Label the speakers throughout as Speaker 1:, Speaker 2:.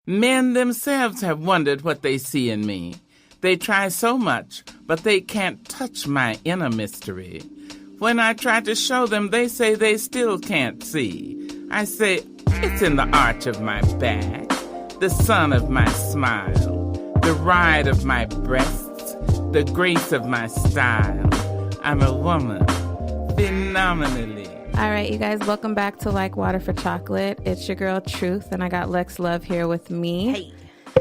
Speaker 1: Men themselves have wondered what they see in me. They try so much, but they can't touch my inner mystery. When I try to show them, they say they still can't see. I say, it's in the arch of my back, the sun of my smile, the ride of my breasts, the grace of my style. I'm a woman, phenomenally.
Speaker 2: All right, you guys, welcome back to Like Water for Chocolate. It's your girl, Truth, and I got Lex Love here with me.
Speaker 3: Hey.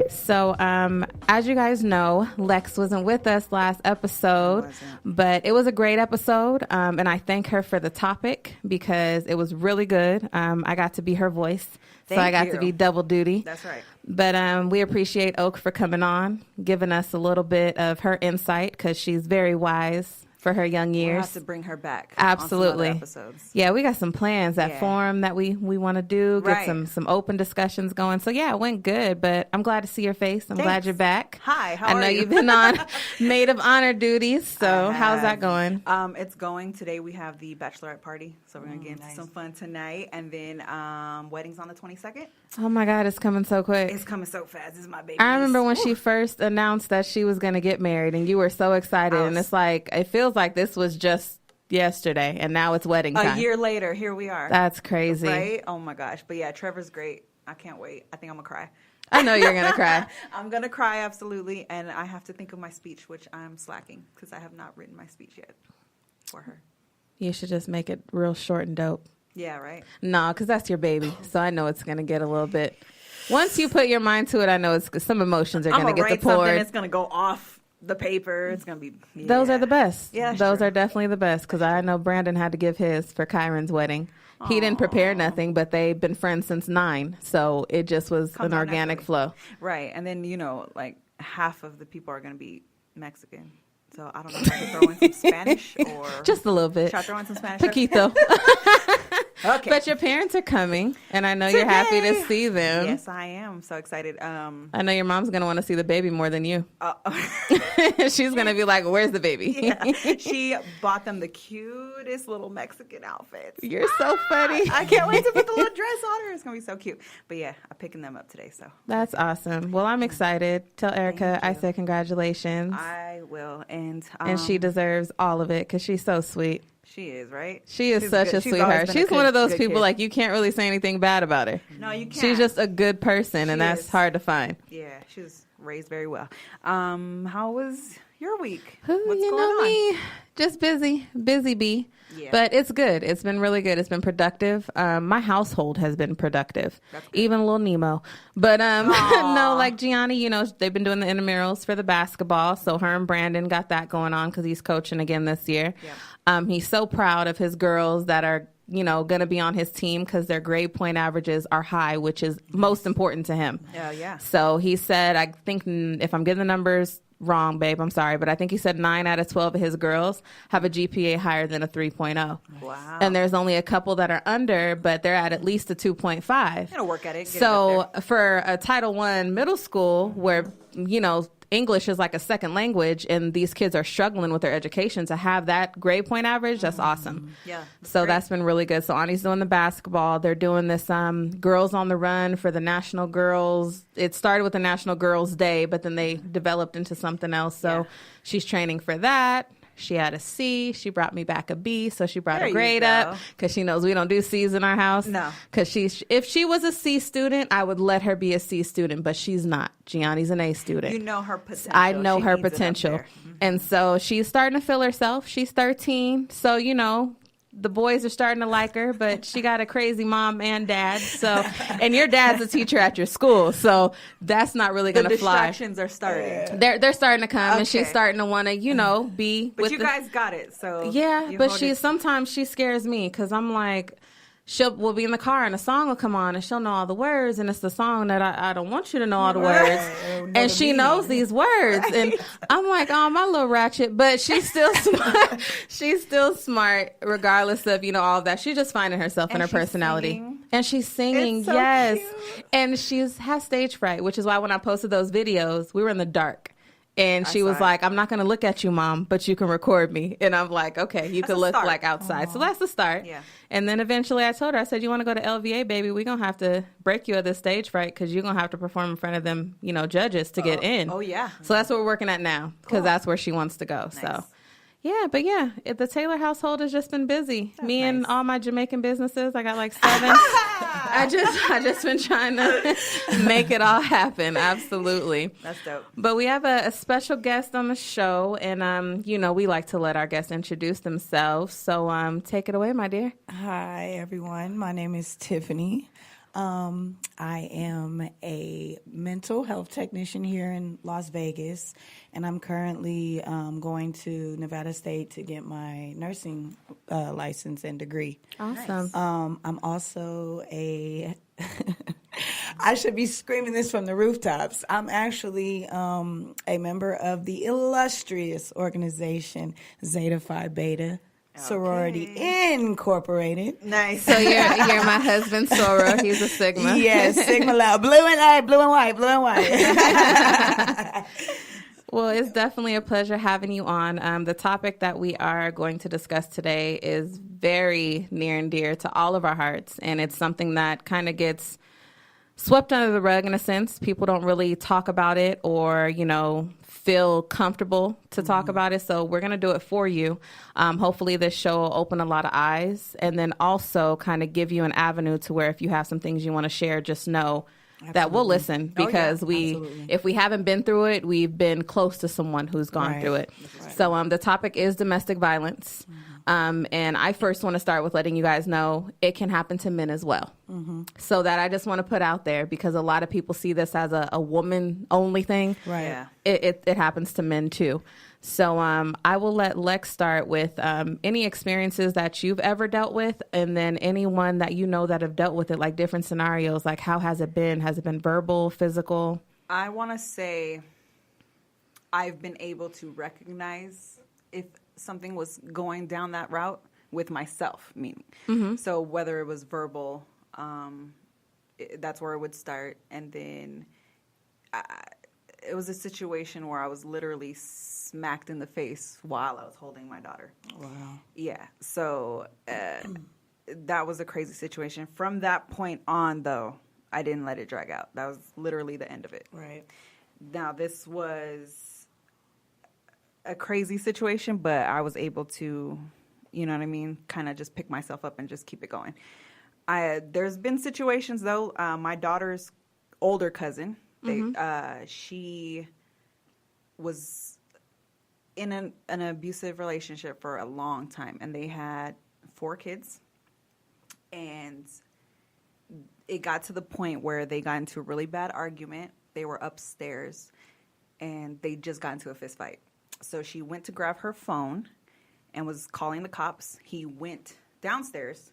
Speaker 2: So, as you guys know, Lex wasn't with us last episode, but it was a great episode, and I thank her for the topic because it was really good. I got to be her voice, so I got to be double duty.
Speaker 3: That's right.
Speaker 2: But we appreciate Oak for coming on, giving us a little bit of her insight because she's very wise for her young years.
Speaker 3: We'll have to bring her back.
Speaker 2: Absolutely.
Speaker 3: On some other episodes.
Speaker 2: Yeah, we got some plans, that forum that we want to do, get
Speaker 3: Right.
Speaker 2: some open discussions going. So yeah, it went good, but I'm glad to see your face. I'm glad you're back.
Speaker 3: Hi, how
Speaker 2: I
Speaker 3: are
Speaker 2: know
Speaker 3: you?
Speaker 2: you've been on maid of honor duties, so how's that going?
Speaker 3: It's going. Today we have the bachelorette party, so we're going to get into some fun tonight, and then wedding's on the 22nd.
Speaker 2: Oh my God, it's coming so quick.
Speaker 3: It's coming so fast. This is my baby.
Speaker 2: I remember when she first announced that she was going to get married, and you were so excited, and it's like, it feels like this was just yesterday, and now it's wedding time.
Speaker 3: A year later, here we are.
Speaker 2: That's crazy.
Speaker 3: Right? Oh my gosh. But yeah, Trevor's great. I can't wait. I think I'm going to cry.
Speaker 2: I know you're going to cry.
Speaker 3: I'm going to cry, absolutely, and I have to think of my speech, which I'm slacking because I have not written my speech yet for her.
Speaker 2: You should just make it real short and dope.
Speaker 3: Yeah, right?
Speaker 2: No, because that's your baby. So I know it's going to get a little bit. Once you put your mind to it, I know it's some emotions are going to get
Speaker 3: write
Speaker 2: poured.
Speaker 3: something. It's going to go off the paper. It's going to be. Yeah.
Speaker 2: Those are the best.
Speaker 3: Yeah,
Speaker 2: those
Speaker 3: sure.
Speaker 2: are definitely the best because I know Brandon had to give his for Kyron's wedding. Aww. He didn't prepare nothing, but they've been friends since 9. So it just was an organic flow.
Speaker 3: Right. And then, like half of the people are going to be Mexican. So I don't know if I can throw in some Spanish or.
Speaker 2: Just a little bit.
Speaker 3: Should I throw in some Spanish?
Speaker 2: Poquito.
Speaker 3: Okay.
Speaker 2: But your parents are coming, and I know you're happy to see them.
Speaker 3: Yes, I am. So excited.
Speaker 2: I know your mom's going to want to see the baby more than you. She's going to be like, where's the baby?
Speaker 3: Yeah. She bought them the cutest little Mexican outfits.
Speaker 2: You're so funny.
Speaker 3: I can't wait to put the little dress on her. It's going to be so cute. But yeah, I'm picking them up today. So
Speaker 2: that's awesome. Well, I'm excited. Tell Erica I said congratulations.
Speaker 3: I will. And
Speaker 2: she deserves all of it because she's so sweet.
Speaker 3: She is, right?
Speaker 2: She's such a sweetheart. She's one of those people
Speaker 3: kid.
Speaker 2: Like you can't really say anything bad about her.
Speaker 3: No, you can't.
Speaker 2: She's just a good person, and that's hard to find.
Speaker 3: Yeah, she was raised very well. How was your week?
Speaker 2: What's
Speaker 3: going on?
Speaker 2: Me, just busy bee.
Speaker 3: Yeah.
Speaker 2: But it's good. It's been really good. It's been productive. My household has been productive. Even little Nemo. But no, like Gianni, they've been doing the intramurals for the basketball. So her and Brandon got that going on because he's coaching again this year. Yeah. He's so proud of his girls that are, going to be on his team because their grade point averages are high, which is most important to him.
Speaker 3: Yeah.
Speaker 2: So he said, I think if I'm getting the numbers wrong, babe, I'm sorry, but I think he said 9 out of 12 of his girls have a GPA higher than a 3.0.
Speaker 3: Wow.
Speaker 2: And there's only a couple that are under, but they're at least a 2.5.
Speaker 3: Gotta work at it.
Speaker 2: So for a Title I middle school where, English is like a second language and these kids are struggling with their education, to have that grade point average, that's awesome.
Speaker 3: Yeah.
Speaker 2: So that's been really good. So Ani's doing the basketball. They're doing this Girls on the Run for the National Girls. It started with the National Girls Day, but then they developed into something else. So she's training for that. She had a C. She brought me back a B, so she brought a grade up because she knows we don't do C's in our house.
Speaker 3: No.
Speaker 2: Because if she was a C student, I would let her be a C student, but she's not. Gianni's an A student.
Speaker 3: You know her potential.
Speaker 2: I know her potential. And so she's starting to feel herself. She's 13, so, the boys are starting to like her, but she got a crazy mom and dad. So, and your dad's a teacher at your school, so that's not really going to fly.
Speaker 3: The distractions are starting.
Speaker 2: They're starting to come, and she's starting to want to, be.
Speaker 3: But you guys got it, so
Speaker 2: yeah. But sometimes she scares me because I'm like, we'll be in the car and a song will come on and she'll know all the words, and it's the song that I don't want you to know all the words, and she knows these words, and I'm like, oh, my little ratchet, but she's still smart. She's still smart regardless of all of that. She's just finding herself in her personality, and she's singing.
Speaker 3: It's so
Speaker 2: yes,
Speaker 3: cute.
Speaker 2: and has stage fright, which is why when I posted those videos, we were in the dark. And she was like, I'm not going to look at you, Mom, but you can record me. And I'm like, okay, you can look like outside. So that's the start. Yeah. And then eventually I told her, I said, you want to go to LVA, baby? We're going to have to break you of this stage fright because you're going to have to perform in front of them, judges to get in.
Speaker 3: Oh, yeah.
Speaker 2: So that's what we're working at now because that's where she wants to go. Nice. So. Yeah, but the Taylor household has just been busy. That's Me nice. And all my Jamaican businesses, I got like 7. I just been trying to make it all happen. Absolutely.
Speaker 3: That's dope.
Speaker 2: But we have a special guest on the show, and we like to let our guests introduce themselves. So take it away, my dear.
Speaker 4: Hi, everyone. My name is Tiffany. I am a mental health technician here in Las Vegas, and I'm currently going to Nevada State to get my nursing license and degree.
Speaker 2: Awesome.
Speaker 4: I'm also I should be screaming this from the rooftops. I'm actually a member of the illustrious organization Zeta Phi Beta. Sorority Incorporated.
Speaker 3: Nice.
Speaker 2: So you're my husband, Sora. He's a Sigma.
Speaker 4: Yes, Sigma Loud. Blue and white.
Speaker 2: Well, it's definitely a pleasure having you on. The topic that we are going to discuss today is very near and dear to all of our hearts, and it's something that kind of gets swept under the rug in a sense. People don't really talk about it or, feel comfortable to talk about it. So we're going to do it for you. Hopefully this show will open a lot of eyes and then also kind of give you an avenue to where if you have some things you want to share, just know that we'll listen because if we haven't been through it, we've been close to someone who's gone through it. Right. So the topic is domestic violence. And I first want to start with letting you guys know it can happen to men as well. So that I just want to put out there because a lot of people see this as a woman only thing.
Speaker 4: Right. Yeah.
Speaker 2: It happens to men too. So I will let Lex start with any experiences that you've ever dealt with and then anyone that you know that have dealt with it, like different scenarios, like how has it been? Has it been verbal, physical?
Speaker 3: I want to say I've been able to recognize if something was going down that route with myself, meaning. So whether it was verbal, that's where it would start. And then it was a situation where I was literally smacked in the face while I was holding my daughter.
Speaker 4: Wow.
Speaker 3: Yeah. So that was a crazy situation. From that point on, though, I didn't let it drag out. That was literally the end of it.
Speaker 4: Right.
Speaker 3: Now, this was a crazy situation, but I was able to, kind of just pick myself up and just keep it going. There's been situations, though, my daughter's older cousin, she was in an abusive relationship for a long time, and they had 4 kids, and it got to the point where they got into a really bad argument. They were upstairs, and they just got into a fist fight. So she went to grab her phone and was calling the cops. He went downstairs,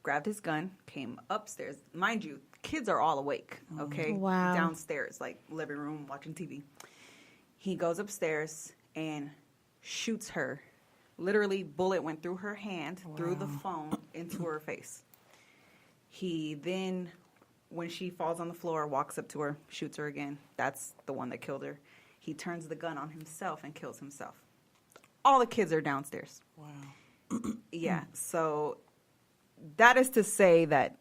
Speaker 3: grabbed his gun, came upstairs. Mind you, kids are all awake, okay?
Speaker 2: Wow.
Speaker 3: Downstairs, like living room, watching TV. He goes upstairs and shoots her. Literally, bullet went through her hand, through the phone, into her face. He then, when she falls on the floor, walks up to her, shoots her again. That's the one that killed her. He turns the gun on himself and kills himself. All the kids are downstairs.
Speaker 4: Wow.
Speaker 3: Yeah. So that is to say that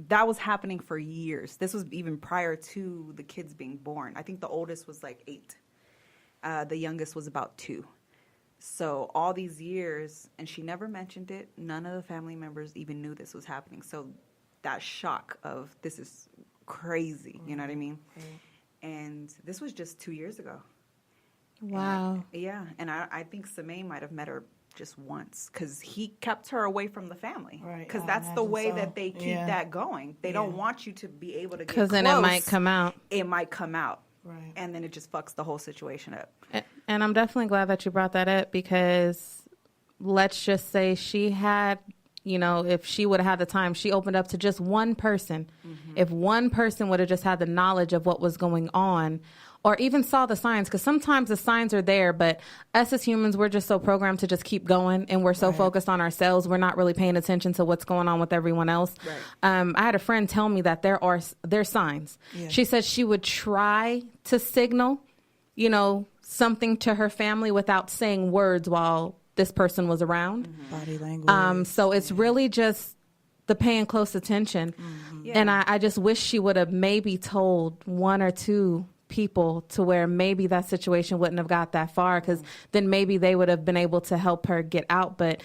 Speaker 3: was happening for years. This was even prior to the kids being born. I think the oldest was like 8. The youngest was about 2. So all these years, and she never mentioned it. None of the family members even knew this was happening. So that shock of this is crazy. You know what I mean? And this was just 2 years ago.
Speaker 2: Wow.
Speaker 3: And I think Samaine might have met her just once because he kept her away from the family. Right. Because that's the way that they keep that going. They don't want you to be able to get close.
Speaker 2: Because then it might come out.
Speaker 3: It might come out. Right. And then it just fucks the whole situation up.
Speaker 2: And I'm definitely glad that you brought that up because let's just say she had, if she would have had the time, she opened up to just one person. If one person would have just had the knowledge of what was going on or even saw the signs, because sometimes the signs are there, but us as humans, we're just so programmed to just keep going and we're so focused on ourselves. We're not really paying attention to what's going on with everyone else. Right. I had a friend tell me that there's signs. Yeah. She said she would try to signal, something to her family without saying words while this person was around.
Speaker 4: Body language.
Speaker 2: So it's really just the paying close attention.
Speaker 3: Yeah.
Speaker 2: And I just wish she would have maybe told one or two people to where maybe that situation wouldn't have got that far, because then maybe they would have been able to help her get out. But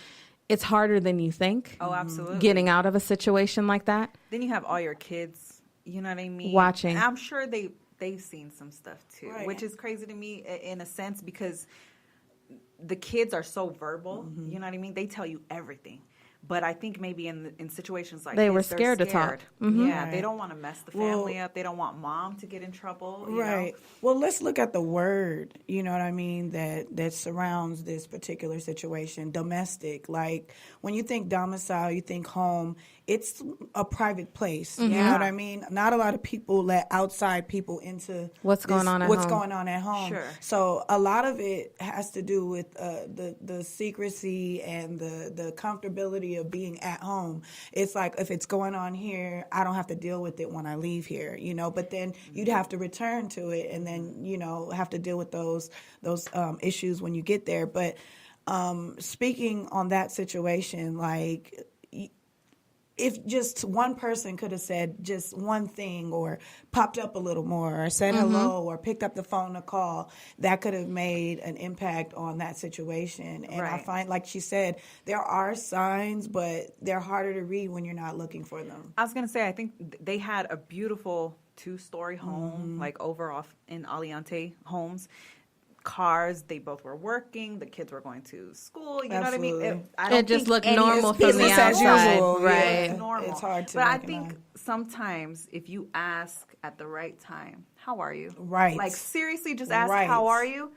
Speaker 2: it's harder than you think.
Speaker 3: Oh, absolutely.
Speaker 2: Getting out of a situation like that.
Speaker 3: Then you have all your kids, you know what I mean?
Speaker 2: Watching.
Speaker 3: And I'm sure they've seen some stuff too,
Speaker 4: Right.
Speaker 3: which is crazy to me in a sense, because the kids are so verbal, you know what I mean? They tell you everything. But I think maybe in situations like
Speaker 2: They
Speaker 3: this,
Speaker 2: were
Speaker 3: they're
Speaker 2: scared to talk.
Speaker 3: Yeah,
Speaker 4: Right.
Speaker 3: they don't want to mess the family up. They don't want mom to get in trouble. You
Speaker 4: Right.
Speaker 3: know?
Speaker 4: Well, let's look at the word, you know what I mean, that surrounds this particular situation, domestic. Like, when you think domicile, you think home, it's a private place. You know what I mean? Not a lot of people let outside people into
Speaker 2: What's going on at
Speaker 4: what's
Speaker 2: home.
Speaker 4: going on at home.
Speaker 3: Sure.
Speaker 4: So a lot of it has to do with the secrecy and the comfortability of being at home. It's like, if it's going on here, I don't have to deal with it when I leave here, you know. But then you'd have to return to it, and then, you know, have to deal with those issues when you get there. But speaking on that situation, like, if just one person could have said just one thing, or popped up a little more, or said hello, or picked up the phone to call, that could have made an impact on that situation. And I
Speaker 3: Right.
Speaker 4: find, like she said, there are signs, but they're harder to read when you're not looking for them.
Speaker 3: I was going to say, I think they had a beautiful 2-story home, like over off in Aliante Homes. Cars, they both were working. The kids were going to school. You know what I
Speaker 4: Absolutely.
Speaker 3: mean? I don't
Speaker 2: It just
Speaker 3: think
Speaker 2: looked
Speaker 3: any-
Speaker 2: normal
Speaker 3: it's
Speaker 2: from the
Speaker 4: business as
Speaker 2: outside.
Speaker 4: usual, yeah.
Speaker 2: Right.
Speaker 3: It's normal.
Speaker 4: It's hard to
Speaker 3: But I
Speaker 4: make it
Speaker 3: think
Speaker 4: known.
Speaker 3: sometimes if you ask at the right time, how are you?
Speaker 4: Right.
Speaker 3: Like, seriously, just ask,
Speaker 4: Right.
Speaker 3: how are you?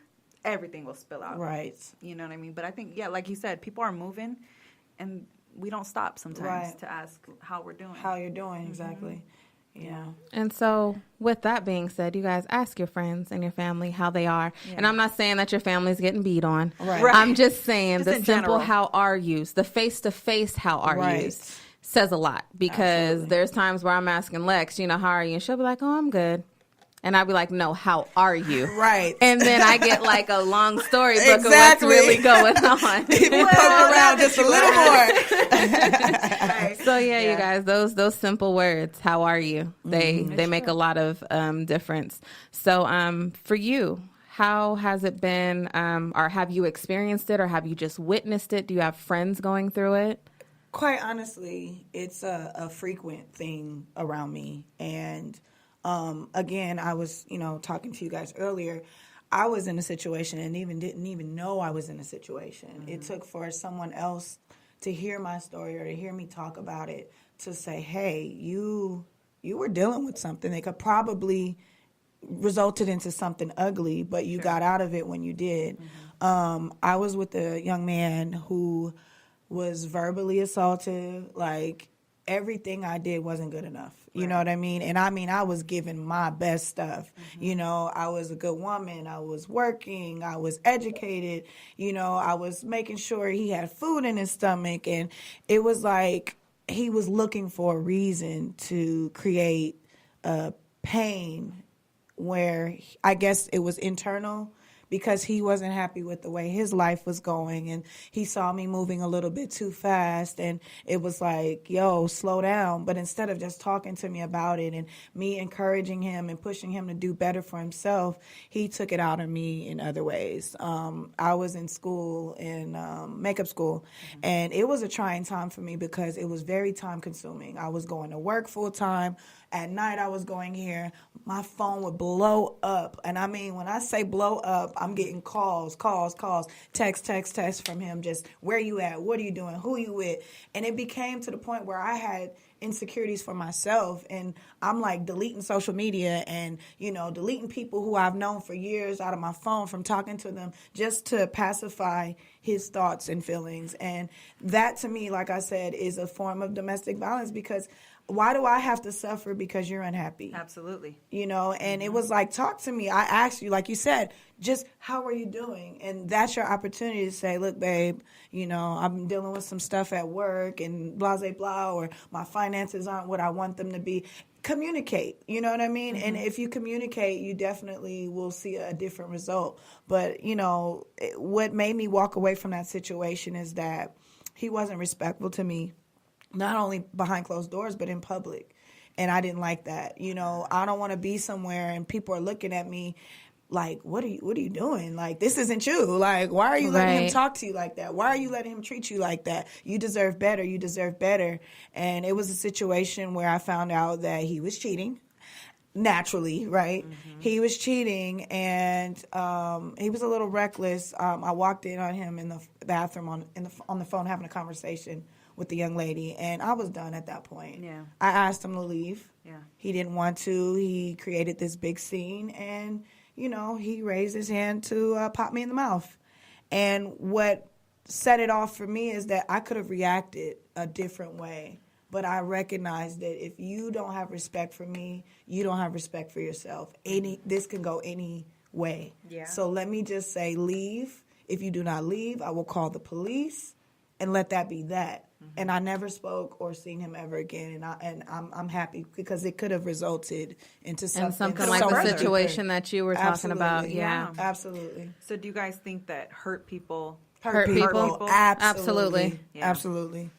Speaker 3: Everything will spill out.
Speaker 4: Right.
Speaker 3: You know what I mean? But I think, yeah, like you said, people are moving, and we don't stop sometimes
Speaker 4: Right.
Speaker 3: to ask how we're doing.
Speaker 4: How you're doing, exactly. Yeah.
Speaker 2: And so, with that being said, you guys ask your friends and your family how they are. And I'm not saying that your family's getting beat on.
Speaker 4: Right.
Speaker 3: Right.
Speaker 2: I'm just saying
Speaker 3: Just
Speaker 2: the
Speaker 3: in
Speaker 2: simple
Speaker 3: general.
Speaker 2: how are yous, the face-to-face how are
Speaker 4: Right.
Speaker 2: yous says a lot. Because
Speaker 4: Absolutely.
Speaker 2: there's times where I'm asking Lex, you know, how are you? And she'll be like, oh, I'm good. And I'll be like, no, how are you?
Speaker 4: Right.
Speaker 2: And then I get like a long storybook
Speaker 4: Exactly.
Speaker 2: of what's really going on.
Speaker 4: People poke around just a little more.
Speaker 2: So you guys, those simple words, how are you? They make a lot of difference. So for you, how has it been, or have you experienced it, or have you just witnessed it? Do you have friends going through it?
Speaker 4: Quite honestly, it's a frequent thing around me. And again, I was, talking to you guys earlier. I was in a situation and didn't even know I was in a situation. It took for someone else to hear my story, or to hear me talk about it, to say, hey, you were dealing with something that could probably resulted into something ugly, but you got out of it when you did. I was with a young man who was verbally assaultive. Like, everything I did wasn't good enough. You know what I mean? And I was giving my best stuff. I was a good woman. I was working. I was educated. I was making sure he had food in his stomach. And it was like he was looking for a reason to create pain, where I guess it was internal, because he wasn't happy with the way his life was going, and he saw me moving a little bit too fast, and it was like, yo, slow down. But instead of just talking to me about it and me encouraging him and pushing him to do better for himself, he took it out on me in other ways. I was in school, in makeup school, and it was a trying time for me because it was very time consuming. I was going to work full time. At night, I was going here. My phone would blow up. And I mean, when I say blow up, I'm getting calls, text from him. Just, where you at? What are you doing? Who you with? And it became to the point where I had insecurities for myself. And I'm like deleting social media and, deleting people who I've known for years out of my phone from talking to them, just to pacify his thoughts and feelings. And that, to me, like I said, is a form of domestic violence, because why do I have to suffer because you're unhappy?
Speaker 3: Absolutely.
Speaker 4: And it was like, talk to me. I asked you, like you said, just how are you doing? And that's your opportunity to say, look, babe, I'm dealing with some stuff at work and blah, blah, blah, or my finances aren't what I want them to be. communicate. You know what I mean? And if you communicate, you definitely will see a different result. But, what made me walk away from that situation is that he wasn't respectful to me, not only behind closed doors, but in public. And I didn't like that. I don't want to be somewhere and people are looking at me like, what are you doing? Like, this isn't you. Like, why are you letting him talk to you like that? Why are you letting him treat you like that? You deserve better. You deserve better. And it was a situation where I found out that he was cheating. Naturally, right? He was cheating, and he was a little reckless. I walked in on him in the bathroom on the phone having a conversation with the young lady, and I was done at that point.
Speaker 3: Yeah.
Speaker 4: I asked him to leave.
Speaker 3: Yeah.
Speaker 4: He didn't want to. He created this big scene, and he raised his hand to pop me in the mouth. And what set it off for me is that I could have reacted a different way. But I recognize that if you don't have respect for me, you don't have respect for yourself. This can go any way.
Speaker 3: Yeah.
Speaker 4: So let me just say, leave. If you do not leave, I will call the police and let that be that. And I never spoke or seen him ever again. And I'm happy because it could have resulted into something
Speaker 2: like the
Speaker 4: further.
Speaker 2: situation that you were talking about.
Speaker 4: Yeah, absolutely.
Speaker 3: So do you guys think that hurt people?
Speaker 2: Hurt people?
Speaker 4: Absolutely.
Speaker 3: Yeah.
Speaker 4: Absolutely.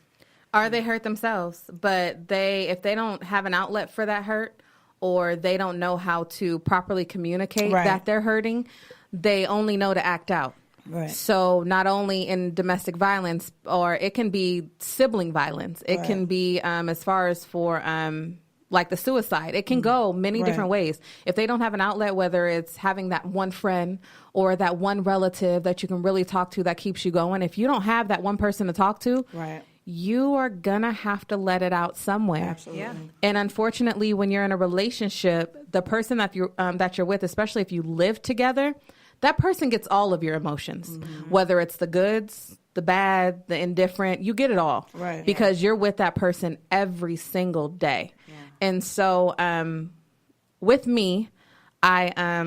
Speaker 2: Or they hurt themselves, but if they don't have an outlet for that hurt, or they don't know how to properly communicate that they're hurting, they only know to act out.
Speaker 4: Right.
Speaker 2: So not only in domestic violence, or it can be sibling violence. It can be as far as for like the suicide. It can go many different ways. If they don't have an outlet, whether it's having that one friend or that one relative that you can really talk to that keeps you going, if you don't have that one person to talk to, you are gonna have to let it out somewhere.
Speaker 4: Absolutely. Yeah.
Speaker 2: And unfortunately, when you're in a relationship, the person that you're with, especially if you live together, that person gets all of your emotions, whether it's the goods, the bad, the indifferent, you get it all.
Speaker 4: Right.
Speaker 2: Because you're with that person every single day. Yeah. And so with me, I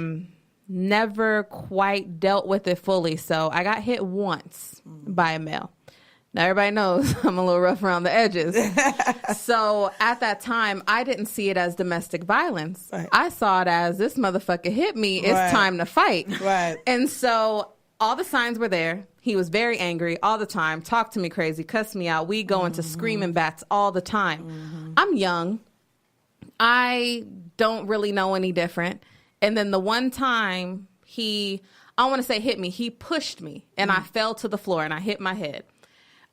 Speaker 2: never quite dealt with it fully. So I got hit once by a male. Now, everybody knows I'm a little rough around the edges. So at that time, I didn't see it as domestic violence. Right. I saw it as, this motherfucker hit me. It's time to fight. Right. And so all the signs were there. He was very angry all the time, talked to me crazy, cussed me out. We go into screaming bats all the time. I'm young. I don't really know any different. And then the one time I want to say hit me, he pushed me and I fell to the floor and I hit my head.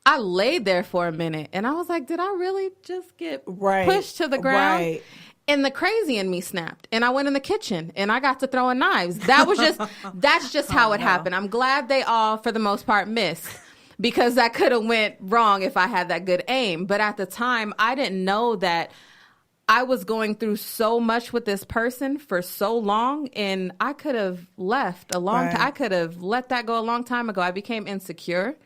Speaker 2: I laid there for a minute and I was like, did I really just get pushed to the ground? Right. And the crazy in me snapped and I went in the kitchen and I got to throwing knives. That's just how it happened. I'm glad they all, for the most part, missed, because that could have went wrong if I had that good aim. But at the time, I didn't know that I was going through so much with this person for so long, and I could have left a long time. I could have let that go a long time ago. I became insecure.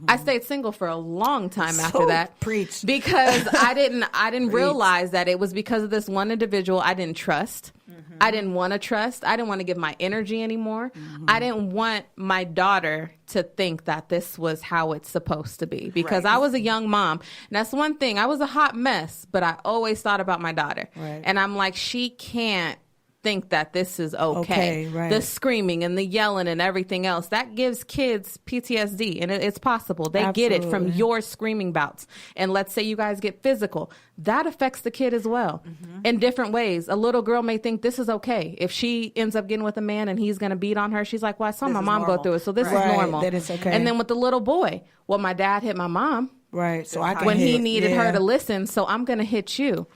Speaker 2: I stayed single for a long time after that.
Speaker 4: Preach.
Speaker 2: Because I didn't realize that it was because of this one individual I didn't trust. I didn't want to trust. I didn't want to give my energy anymore. I didn't want my daughter to think that this was how it's supposed to be, because I was a young mom. And that's one thing. I was a hot mess, but I always thought about my daughter. And I'm like, she can't think that this is okay. The screaming and the yelling and everything else, that gives kids PTSD, and it's possible they get it from your screaming bouts. And let's say you guys get physical, that affects the kid as well in different ways. A little girl may think this is okay. If she ends up getting with a man and he's going to beat on her, she's like, well, I saw my mom go through it, so this is normal.
Speaker 4: That is okay.
Speaker 2: And then with the little boy, well, my dad hit my mom.
Speaker 4: So I can
Speaker 2: when he needed her to listen, so I'm going to hit you.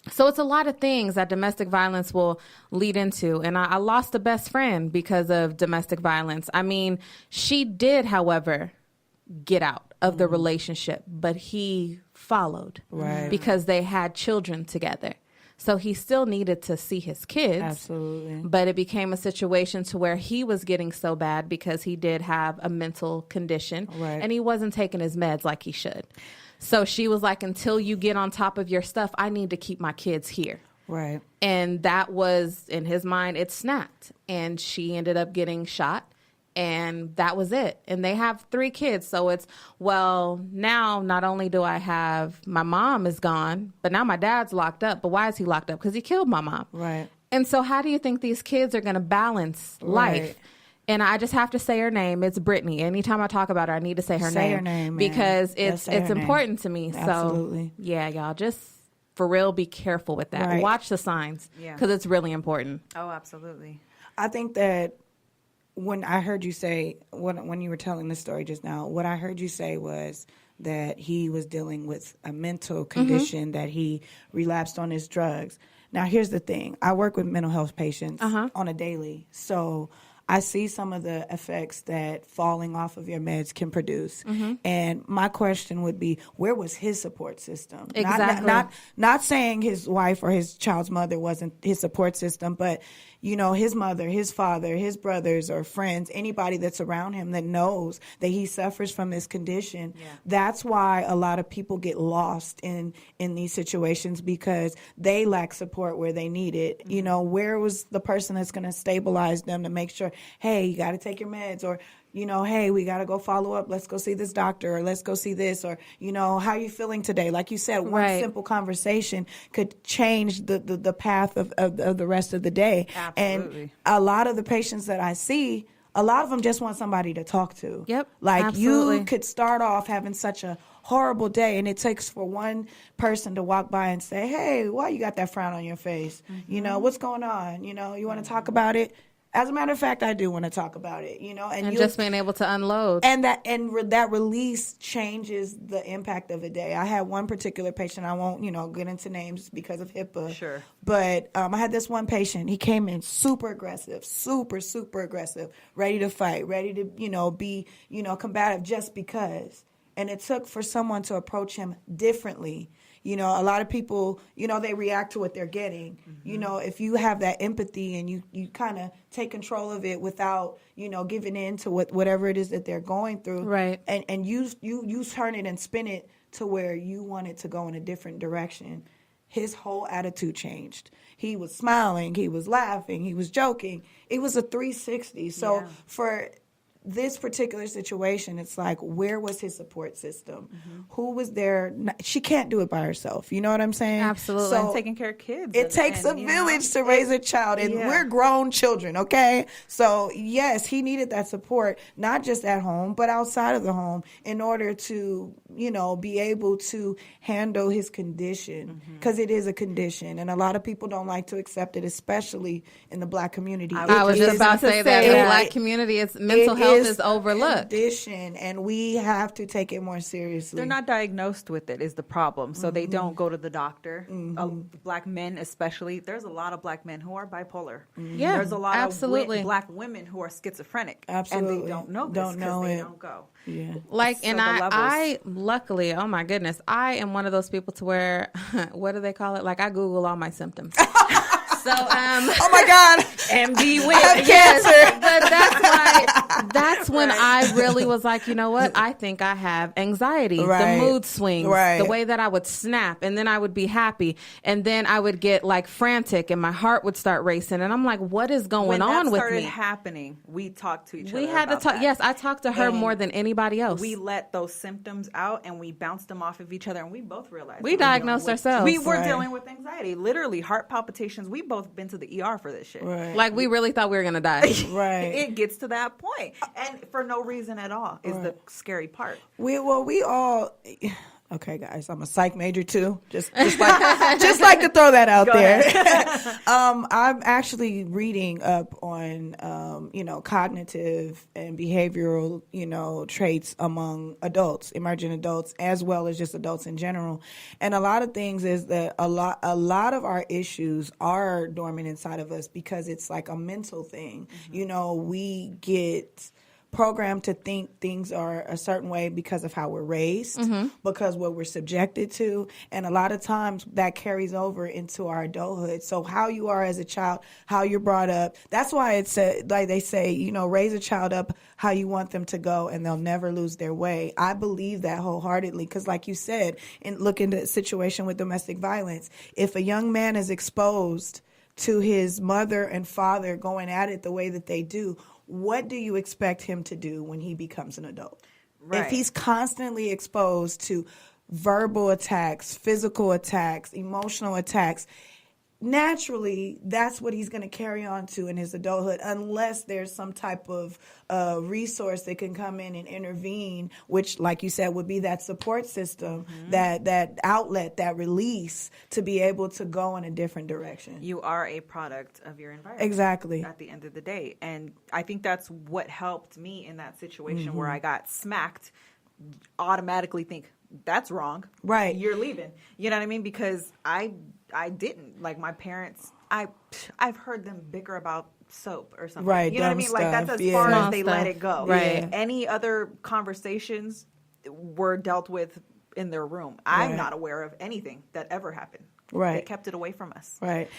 Speaker 2: So it's a lot of things that domestic violence will lead into. And I lost a best friend because of domestic violence. I mean, she did, however, get out of the relationship, but he followed because they had children together. So he still needed to see his kids.
Speaker 4: Absolutely.
Speaker 2: But it became a situation to where he was getting so bad because he did have a mental condition and he wasn't taking his meds like he should. So she was like, until you get on top of your stuff, I need to keep my kids here. And that was, in his mind, it snapped. And she ended up getting shot And that was it. And they have 3 kids. So it's, well, now not only do I have my mom is gone, but now my dad's locked up. But why is he locked up? Because he killed my mom.
Speaker 4: Right.
Speaker 2: And so how do you think these kids are going to balance life?
Speaker 4: Right.
Speaker 2: And I just have to say her name. It's Brittany. Anytime I talk about her, I need to say her name.
Speaker 4: Say her name, man.
Speaker 2: Because it's
Speaker 4: Say her
Speaker 2: important
Speaker 4: name.
Speaker 2: to me.
Speaker 4: Absolutely.
Speaker 2: So, yeah, y'all, just for real, be careful with that.
Speaker 4: Right.
Speaker 2: Watch the signs because it's really important.
Speaker 3: Oh, absolutely.
Speaker 4: I think that when I heard you say, when you were telling the story just now, what I heard you say was that he was dealing with a mental condition, that he relapsed on his drugs. Now, here's the thing. I work with mental health patients on a daily. So I see some of the effects that falling off of your meds can produce. And my question would be, where was his support system?
Speaker 2: Exactly.
Speaker 4: Not saying his wife or his child's mother wasn't his support system, but his mother, his father, his brothers or friends, anybody that's around him that knows that he suffers from this condition. Yeah. That's why a lot of people get lost in these situations, because they lack support where they need it. Where was the person that's going to stabilize them to make sure, hey, you got to take your meds, or hey, we got to go follow up. Let's go see this doctor, or let's go see this, or, how are you feeling today? Like you said, one simple conversation could change the path of the rest of the day.
Speaker 3: Absolutely.
Speaker 4: And a lot of the patients that I see, a lot of them just want somebody to talk to.
Speaker 2: Yep.
Speaker 4: Like
Speaker 2: absolutely.
Speaker 4: You could start off having such a horrible day, and it takes for one person to walk by and say, hey, why you got that frown on your face? What's going on? You want to talk about it? As a matter of fact, I do want to talk about it, and
Speaker 2: just being able to unload.
Speaker 4: And that release changes the impact of a day. I had one particular patient, I won't, get into names because of HIPAA.
Speaker 3: Sure.
Speaker 4: But I had this one patient, he came in super aggressive, super aggressive, ready to fight, ready to, be, combative just because. And it took for someone to approach him differently. A lot of people, they react to what they're getting. If you have that empathy and you kind of take control of it without, giving in to whatever it is that they're going through.
Speaker 2: Right.
Speaker 4: And you turn it and spin it to where you want it to go in a different direction. His whole attitude changed. He was smiling. He was laughing. He was joking. It was a 360. So for this particular situation, it's like, where was his support system? Who was there? She can't do it by herself. You know what I'm saying?
Speaker 2: Absolutely.
Speaker 4: So
Speaker 3: Taking care of kids.
Speaker 4: It takes a village to raise a child, and we're grown children, okay? So, yes, he needed that support, not just at home, but outside of the home, in order to, be able to handle his condition, because it is a condition, and a lot of people don't like to accept it, especially in the Black community.
Speaker 2: I was just about to say that in the Black community, it's mental health is overlooked.
Speaker 4: Condition, and we have to take it more seriously.
Speaker 3: They're not diagnosed with it is the problem, so they don't go to the doctor. Black men especially, there's a lot of Black men who are bipolar.
Speaker 2: Yeah,
Speaker 3: there's a lot
Speaker 2: absolutely.
Speaker 3: of Black women who are schizophrenic.
Speaker 4: Absolutely.
Speaker 3: And they don't know this because they don't go.
Speaker 4: Yeah.
Speaker 2: Like,
Speaker 3: So
Speaker 2: and
Speaker 3: the
Speaker 2: I luckily, oh my goodness, I am one of those people to where, what do they call it? Like, I Google all my symptoms. So,
Speaker 4: oh my God,
Speaker 2: MD
Speaker 4: I have cancer.
Speaker 2: But that's when I really was like, you know what? I think I have anxiety, the mood swings, the way that I would snap, and then I would be happy, and then I would get like frantic, and my heart would start racing, and I'm like, what is going on with me?
Speaker 3: When that started happening, we talked to each other.
Speaker 2: We had to talk.
Speaker 3: That.
Speaker 2: Yes, I talked to her more than anybody else.
Speaker 3: We let those symptoms out, and we bounced them off of each other, and we both realized
Speaker 2: we diagnosed ourselves.
Speaker 3: We were dealing with anxiety, literally heart palpitations. We both been to the ER for this shit.
Speaker 4: Right.
Speaker 2: Like, we really thought we were gonna die.
Speaker 4: Right.
Speaker 3: It gets to that point, and for no reason at all is the scary part.
Speaker 4: We all. Okay, guys, I'm a psych major too. Just like to throw that out there. I'm actually reading up on cognitive and behavioral traits among adults, emerging adults, as well as just adults in general. And a lot of things is that a lot of our issues are dormant inside of us because it's like a mental thing. We get programmed to think things are a certain way because of how we're raised, because what we're subjected to, and a lot of times that carries over into our adulthood. So how you are as a child, how you're brought up, that's why it's like they say, raise a child up how you want them to go and they'll never lose their way. I believe that wholeheartedly because like you said, look into the situation with domestic violence, if a young man is exposed to his mother and father going at it the way that they do, what do you expect him to do when he becomes an adult?
Speaker 3: Right.
Speaker 4: If he's constantly exposed to verbal attacks, physical attacks, emotional attacks, naturally, that's what he's going to carry on to in his adulthood, unless there's some type of resource that can come in and intervene, which, like you said, would be that support system, that outlet, that release to be able to go in a different direction.
Speaker 3: You are a product of your environment.
Speaker 4: Exactly.
Speaker 3: At the end of the day. And I think that's what helped me in that situation where I got smacked, automatically think, that's wrong.
Speaker 4: Right.
Speaker 3: You're leaving. You know what I mean? Because I didn't. Like, my parents, I've heard them bicker about soap or something.
Speaker 4: Right.
Speaker 3: You know what I mean? Like, that's as far
Speaker 2: Small
Speaker 3: as they let it go.
Speaker 2: Right.
Speaker 3: Yeah. Any other conversations were dealt with in their room. I'm not aware of anything that ever happened.
Speaker 4: Right.
Speaker 3: They kept it away from us.
Speaker 4: Right.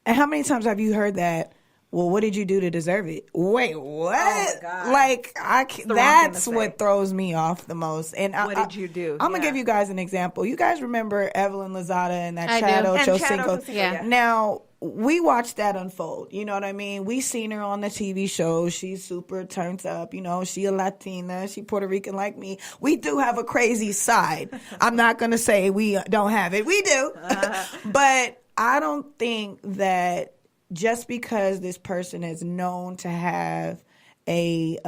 Speaker 4: And how many times have you heard that? Well, what did you do to deserve it? Wait, what?
Speaker 3: Oh, my God.
Speaker 4: Like,
Speaker 3: the wrong thing
Speaker 4: that's
Speaker 3: to
Speaker 4: what
Speaker 3: say.
Speaker 4: throws me off the most. And
Speaker 3: What did you do?
Speaker 4: I'm going to
Speaker 3: Yeah.
Speaker 4: give you guys an example. You guys remember Evelyn Lozada and that
Speaker 2: I do.
Speaker 4: Chad
Speaker 3: And Chad
Speaker 4: Ochocinco?
Speaker 3: Ochocinco,
Speaker 2: Yeah.
Speaker 4: Now, we watched that unfold. You know what I mean? We seen her on the TV show. She's super turned up. You know, she a Latina. She Puerto Rican like me. We do have a crazy side. I'm not going to say we don't have it. We do. But I don't think that just because this person is known to have a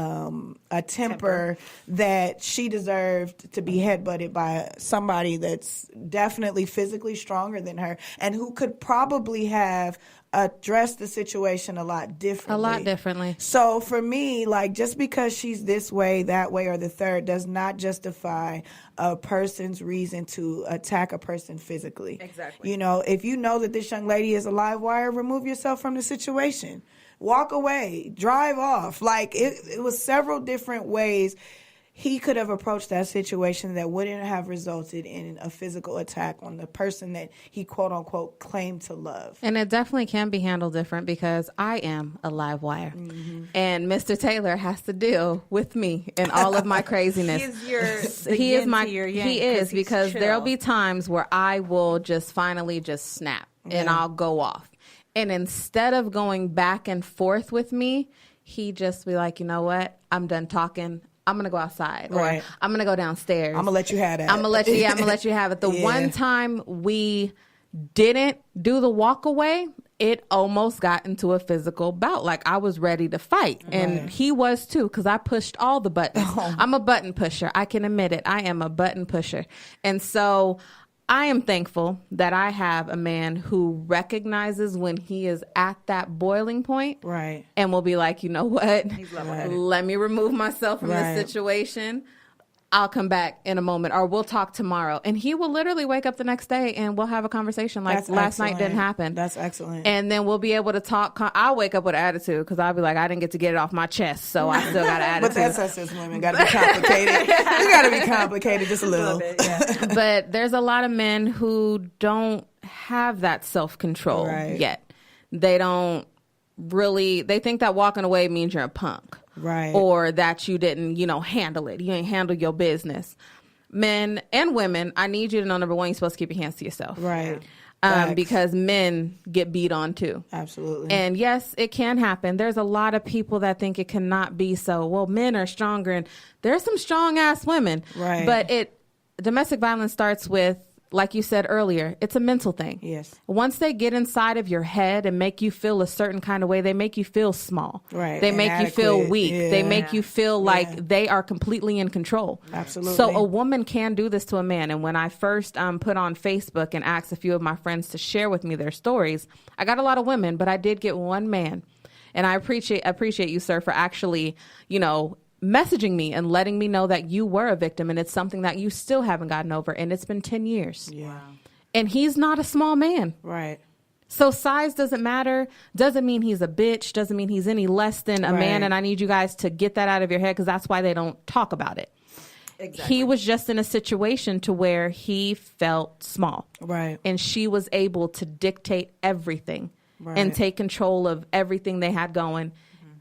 Speaker 4: temper that she deserved to be headbutted by somebody that's definitely physically stronger than her and who could probably have addressed the situation a lot differently. So for me, like, just because she's this way, that way, or the third does not justify a person's reason to attack a person physically.
Speaker 3: Exactly.
Speaker 4: You know, if you know that this young lady is a live wire, remove yourself from the situation. Walk away, drive off. Like, it was several different ways he could have approached that situation that wouldn't have resulted in a physical attack on the person that he, quote unquote, claimed to love.
Speaker 2: And it definitely can be handled different because I am a live wire. And Mr. Taylor has to deal with me and all of my craziness.
Speaker 3: He is
Speaker 2: because there'll be times where I will just finally just snap and I'll go off. And instead of going back and forth with me, he just be like, you know what? I'm done talking. I'm going to go outside.
Speaker 4: Right.
Speaker 2: Or I'm going to go downstairs.
Speaker 4: I'm going to let you have that.
Speaker 2: I'm going to let you have it. The one time we didn't do the walk away, it almost got into a physical bout. Like, I was ready to fight. And he was too, because I pushed all the buttons. I'm a button pusher. I can admit it. I am a button pusher. And so I am thankful that I have a man who recognizes when he is at that boiling point.
Speaker 4: Right.
Speaker 2: And will be like, you know what?
Speaker 3: Right.
Speaker 2: Let me remove myself from this situation. I'll come back in a moment, or we'll talk tomorrow. And he will literally wake up the next day and we'll have a conversation like last night didn't happen.
Speaker 4: That's excellent.
Speaker 2: And then we'll be able to talk. I'll wake up with an attitude because I'll be like, I didn't get to get it off my chest, so I still got an attitude.
Speaker 4: But that's us as women. Got to be complicated. You got to be complicated just a little.
Speaker 3: bit, yeah.
Speaker 2: But there's a lot of men who don't have that self-control yet. They don't really, they think that walking away means you're a punk.
Speaker 4: Right.
Speaker 2: Or that you didn't, handle it. You ain't handle your business. Men and women, I need you to know, number one, you're supposed to keep your hands to yourself.
Speaker 4: Right.
Speaker 2: Because men get beat on too.
Speaker 4: Absolutely.
Speaker 2: And yes, it can happen. There's a lot of people that think it cannot be so. Well, men are stronger, and there's some strong ass women.
Speaker 4: Right.
Speaker 2: But domestic violence starts with, like you said earlier, it's a mental thing.
Speaker 4: Yes.
Speaker 2: Once they get inside of your head and make you feel a certain kind of way, they make you feel small.
Speaker 4: Right.
Speaker 2: They make you feel
Speaker 4: Inadequate.
Speaker 2: weak.
Speaker 4: Yeah.
Speaker 2: They make you feel like they are completely in control.
Speaker 4: Absolutely.
Speaker 2: So a woman can do this to a man. And when I first put on Facebook and asked a few of my friends to share with me their stories, I got a lot of women, but I did get one man. And I appreciate you, sir, for actually, messaging me and letting me know that you were a victim, and it's something that you still haven't gotten over, and it's been 10 years.
Speaker 4: Yeah. Wow.
Speaker 2: And he's not a small man.
Speaker 4: Right.
Speaker 2: So size doesn't matter. Doesn't mean he's a bitch. Doesn't mean he's any less than a man. And I need you guys to get that out of your head, because that's why they don't talk about it. Exactly. He was just in a situation to where he felt small.
Speaker 4: Right.
Speaker 2: And she was able to dictate everything and take control of everything they had going.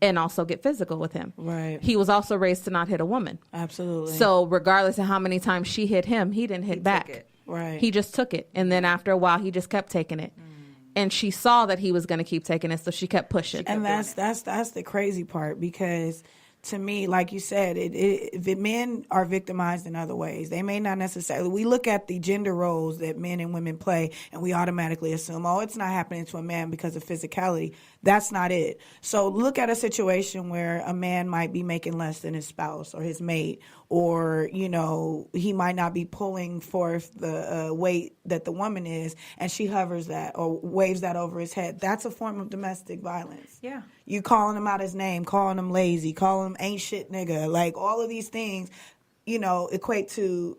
Speaker 2: And also get physical with him.
Speaker 4: Right.
Speaker 2: He was also raised to not hit a woman.
Speaker 4: Absolutely.
Speaker 2: So regardless of how many times she hit him, he didn't hit back.
Speaker 4: Right.
Speaker 2: He just took it. And then after a while, he just kept taking it. and she saw that he was going to keep taking it, so she kept pushing.
Speaker 4: And that's the crazy part, because to me, like you said, the men are victimized in other ways. They may not necessarily. We look at the gender roles that men and women play, and we automatically assume, oh, it's not happening to a man because of physicality. That's not it. So look at a situation where a man might be making less than his spouse or his mate, or, you know, he might not be pulling forth the weight that the woman is, and she hovers that or waves that over his head. That's a form of domestic violence.
Speaker 3: Yeah.
Speaker 4: You calling him out his name, calling him lazy, calling him ain't shit nigga. Like, all of these things, you know, equate to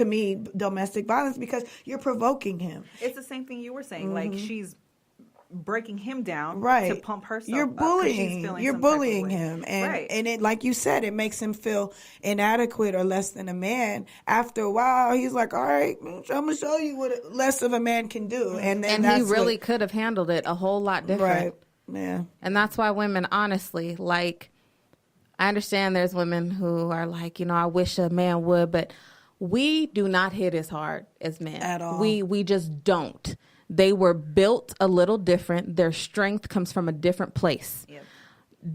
Speaker 4: me, domestic violence, because you're provoking him.
Speaker 3: It's the same thing you were saying. Like, she's breaking him down to pump herself
Speaker 4: You're
Speaker 3: up 'cause she's
Speaker 4: bullying.
Speaker 3: feeling
Speaker 4: You're
Speaker 3: some type of
Speaker 4: bullying
Speaker 3: way.
Speaker 4: him. And
Speaker 3: Right.
Speaker 4: and it, like you said, it makes him feel inadequate or less than a man. After a while, he's like, all right, I'm going to show you what less of a man can do. And then
Speaker 2: And he really could have handled it a whole lot different.
Speaker 4: Right. Yeah.
Speaker 2: And that's why women, honestly, like, I understand there's women who are like, you know, I wish a man would, but we do not hit as hard as men.
Speaker 4: At all.
Speaker 2: We just don't. They were built a little different. Their strength comes from a different place.
Speaker 3: Yep.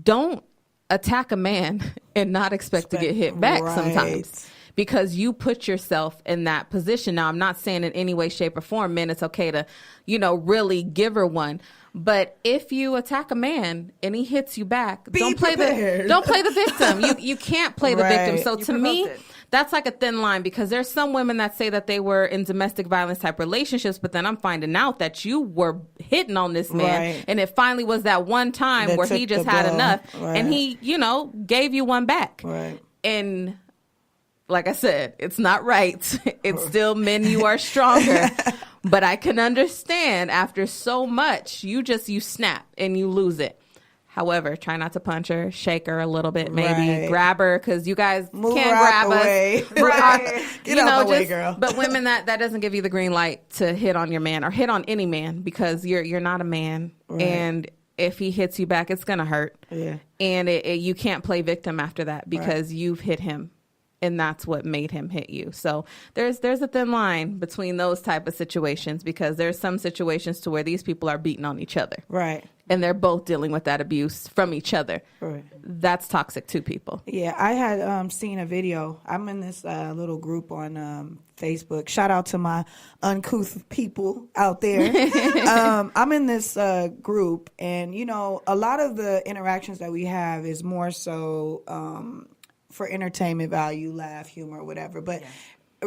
Speaker 2: Don't attack a man and not expect to get hit back sometimes, because you put yourself in that position. Now, I'm not saying in any way, shape, or form, men, it's okay to, you know, really give her one. But if you attack a man and he hits you back, don't play the victim. You can't play the victim. So to me, that's like a thin line, because there's some women that say that they were in domestic violence type relationships, but then I'm finding out that you were hitting on this man, and it finally was that one time where he just had enough, and he, you know, gave you one back.
Speaker 4: Right.
Speaker 2: And like I said, it's not right. It's still men, you are stronger. But I can understand after so much, you snap and you lose it. However, try not to punch her, shake her a little bit, maybe grab her, because you guys
Speaker 4: Move
Speaker 2: can't
Speaker 4: her out
Speaker 2: grab
Speaker 4: the
Speaker 2: us.
Speaker 4: way. Get out the way, girl.
Speaker 2: But women, that doesn't give you the green light to hit on your man or hit on any man, because you're not a man, and if he hits you back, it's gonna hurt.
Speaker 4: Yeah.
Speaker 2: And you can't play victim after that, because you've hit him. And that's what made him hit you. So there's a thin line between those type of situations, because there's some situations to where these people are beating on each other.
Speaker 4: Right.
Speaker 2: And they're both dealing with that abuse from each other.
Speaker 4: Right.
Speaker 2: That's toxic to people.
Speaker 4: Yeah, I had seen a video. I'm in this little group on Facebook. Shout out to my uncouth people out there. I'm in this group, and, you know, a lot of the interactions that we have is more so for entertainment value, laugh, humor, whatever. But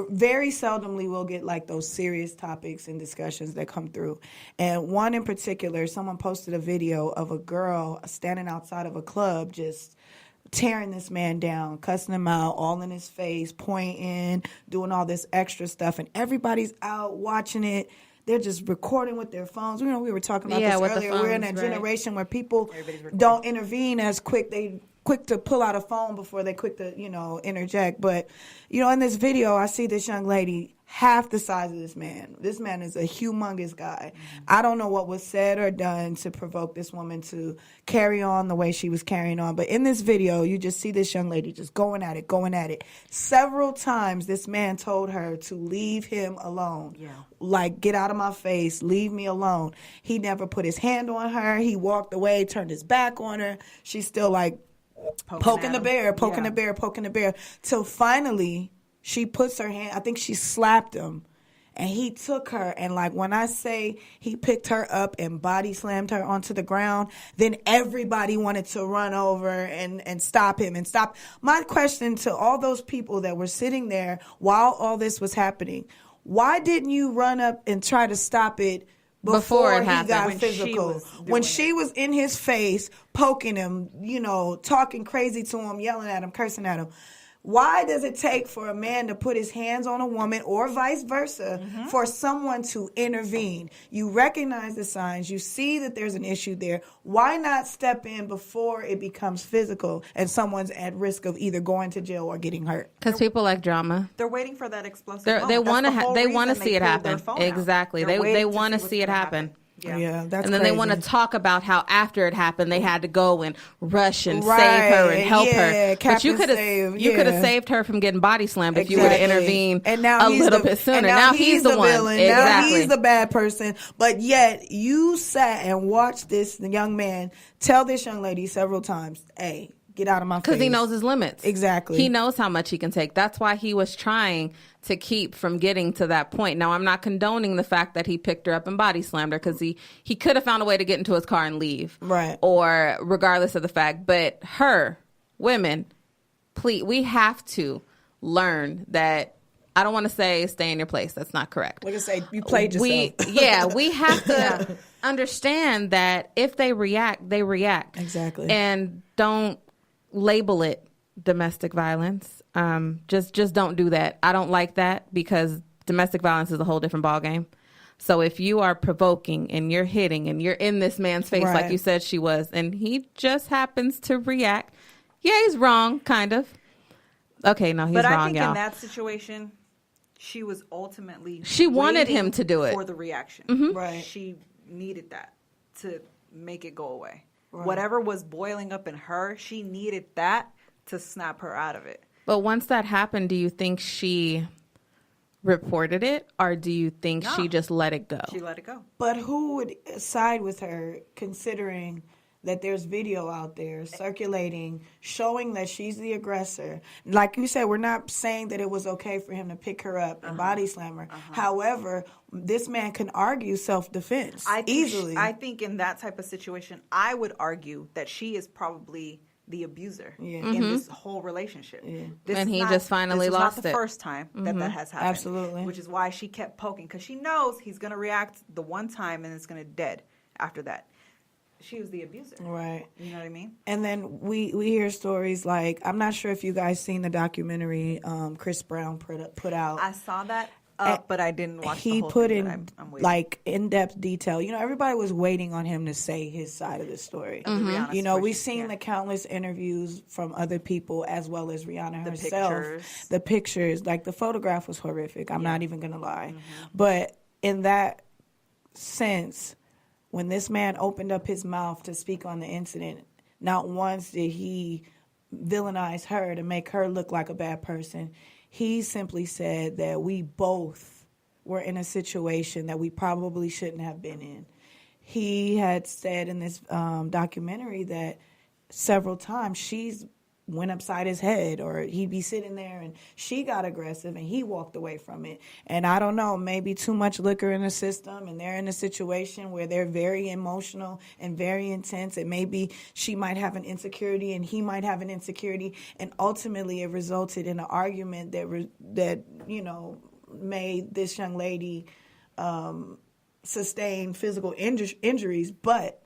Speaker 4: very seldomly we'll get like those serious topics and discussions that come through. And one in particular, someone posted a video of a girl standing outside of a club just tearing this man down, cussing him out, all in his face, pointing, doing all this extra stuff. And everybody's out watching it. They're just recording with their phones. You know, we were talking about this earlier. We're in a generation where people don't intervene as quick. They quick to pull out a phone before they quick to, you know, interject. But, you know, in this video, I see this young lady half the size of this man. This man is a humongous guy. I don't know what was said or done to provoke this woman to carry on the way she was carrying on. But in this video, you just see this young lady just going at it. Several times this man told her to leave him alone. Yeah. Like, get out of my face, leave me alone. He never put his hand on her. He walked away, turned his back on her. She's still like, poking the bear, till finally she puts her hand, I think she slapped him, and he took her, and like when I say he picked her up and body slammed her onto the ground, then everybody wanted to run over and stop him. My question to all those people that were sitting there while all this was happening, why didn't you run up and try to stop it before it happened, got physical? When she was in his face, poking him, you know, talking crazy to him, yelling at him, cursing at him. Why does it take for a man to put his hands on a woman, or vice versa, for someone to intervene? You recognize the signs. You see that there's an issue there. Why not step in before it becomes physical and someone's at risk of either going to jail or getting hurt?
Speaker 2: Because people like drama.
Speaker 3: They're waiting for that explosive.
Speaker 2: They want to see it happen. Exactly. They want to see it happen.
Speaker 4: Yeah, that's
Speaker 2: and then
Speaker 4: crazy.
Speaker 2: they want to talk about how after it happened they had to go and rush and save her and help her. But you could have saved her from getting body slammed if you would have intervened
Speaker 4: and now
Speaker 2: a little bit sooner.
Speaker 4: And
Speaker 2: now he's the one.
Speaker 4: villain.
Speaker 2: Exactly.
Speaker 4: Now he's the bad person. But yet you sat and watched this young man tell this young lady several times, "Hey, get out of my face."
Speaker 2: Because he knows his limits.
Speaker 4: Exactly.
Speaker 2: He knows how much he can take. That's why he was trying to keep from getting to that point. Now, I'm not condoning the fact that he picked her up and body slammed her, because he could have found a way to get into his car and leave.
Speaker 4: Right.
Speaker 2: Or regardless of the fact. But women, please, we have to learn that. I don't want to say stay in your place. That's not correct.
Speaker 4: Like I say, you played yourself.
Speaker 2: We have to understand that if they react, they react.
Speaker 4: Exactly.
Speaker 2: And don't label it domestic violence. Just don't do that. I don't like that, because domestic violence is a whole different ballgame. So if you are provoking and you're hitting and you're in this man's face, like you said she was, and he just happens to react, yeah, he's wrong, kind of. Okay, no, he's wrong, y'all.
Speaker 3: But I think in that situation, she was ultimately
Speaker 2: wanted him to do it
Speaker 3: for the reaction.
Speaker 2: Mm-hmm.
Speaker 4: Right.
Speaker 3: She needed that to make it go away.
Speaker 4: Right.
Speaker 3: Whatever was boiling up in her, she needed that to snap her out of it.
Speaker 2: But once that happened, do you think she reported it, or do you think she just let it go?
Speaker 3: She let it go.
Speaker 4: But who would side with her, considering that there's video out there circulating showing that she's the aggressor? Like you said, we're not saying that it was okay for him to pick her up and body slam her. However, this man can argue self-defense easily.
Speaker 3: I think in that type of situation, I would argue that she is probably the abuser in this whole relationship. Yeah.
Speaker 2: And he just finally lost
Speaker 3: not the
Speaker 2: it.
Speaker 3: first time that has happened.
Speaker 4: Absolutely.
Speaker 3: Which is why she kept poking, because she knows he's going to react the one time and it's going to dead after that. She was the abuser.
Speaker 4: Right.
Speaker 3: You know what I mean?
Speaker 4: And then we hear stories like, I'm not sure if you guys seen the documentary Chris Brown put out.
Speaker 3: I saw that but I didn't watch the
Speaker 4: he
Speaker 3: whole
Speaker 4: put
Speaker 3: thing.
Speaker 4: in
Speaker 3: I'm waiting.
Speaker 4: like in-depth detail. You know, everybody was waiting on him to say his side of the story.
Speaker 3: Rihanna
Speaker 4: You know, we've
Speaker 3: situation,
Speaker 4: seen the countless interviews from other people as well as Rihanna
Speaker 3: The
Speaker 4: herself.
Speaker 3: pictures.
Speaker 4: The pictures, like the photograph was horrific. I'm not even gonna lie. But in that sense, when this man opened up his mouth to speak on the incident, not once did he villainize her to make her look like a bad person. He simply said that we both were in a situation that we probably shouldn't have been in. He had said in this documentary that several times she's went upside his head, or he'd be sitting there and she got aggressive and he walked away from it. And I don't know, maybe too much liquor in the system and they're in a situation where they're very emotional and very intense, and maybe she might have an insecurity and he might have an insecurity, and ultimately it resulted in an argument that you know, made this young lady sustain physical injuries. But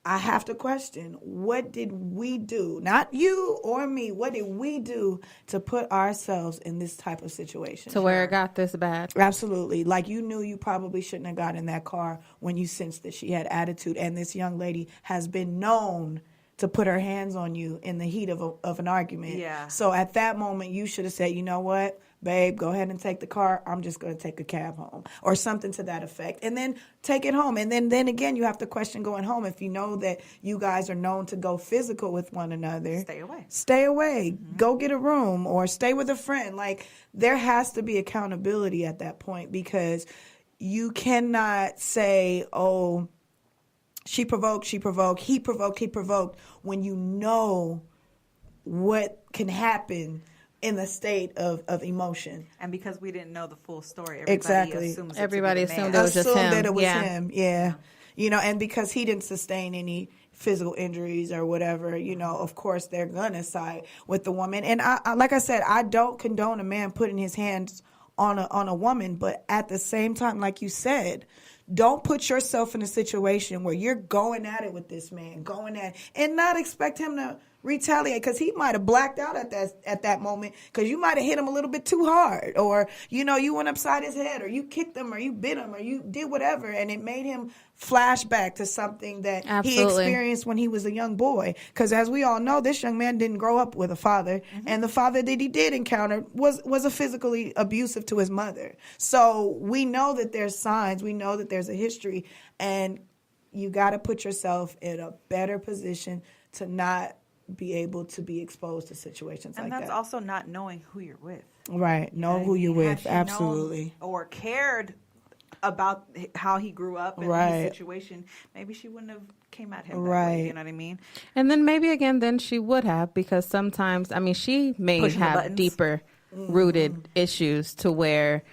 Speaker 4: I have to question, what did we do? Not you or me. What did we do to put ourselves in this type of situation?
Speaker 2: To where it got this bad.
Speaker 4: Absolutely. Like, you knew you probably shouldn't have got in that car when you sensed that she had attitude. And this young lady has been known to put her hands on you in the heat of an argument. Yeah. So at that moment, you should have said, you know what, babe, go ahead and take the car. I'm just going to take a cab home, or something to that effect. And then take it home. And then again, you have to question going home. If you know that you guys are known to go physical with one another,
Speaker 3: stay away.
Speaker 4: Stay away. Mm-hmm. Go get a room or stay with a friend. Like, there has to be accountability at that point, because you cannot say, oh, she provoked, he provoked, when you know what can happen in the state of emotion.
Speaker 3: And because we didn't know the full story,
Speaker 4: everybody
Speaker 3: assumed it
Speaker 2: was just him.
Speaker 4: That it was him, yeah. You know, and because he didn't sustain any physical injuries or whatever, you know, of course they're gonna side with the woman. And I like I said, I don't condone a man putting his hands on a woman, but at the same time, like you said, don't put yourself in a situation where you're going at it with this man, and not expect him to retaliate, because he might have blacked out at that moment, because you might have hit him a little bit too hard, or you went upside his head, or you kicked him, or you bit him, or you did whatever, and it made him flashback to something that he experienced when he was a young boy. Because as we all know, this young man didn't grow up with a father, and the father that he did encounter was a physically abusive to his mother. So we know that there's signs, we know that there's a history, and you got to put yourself in a better position to not be able to be exposed to situations like that.
Speaker 3: And that's also not knowing who you're with.
Speaker 4: Right. Know who you're with. Absolutely.
Speaker 3: Or cared about how he grew up and his situation, maybe she wouldn't have came at him that way, you know what I mean?
Speaker 2: And then maybe again, then she would have, because sometimes, I mean, she may have deeper rooted issues to where,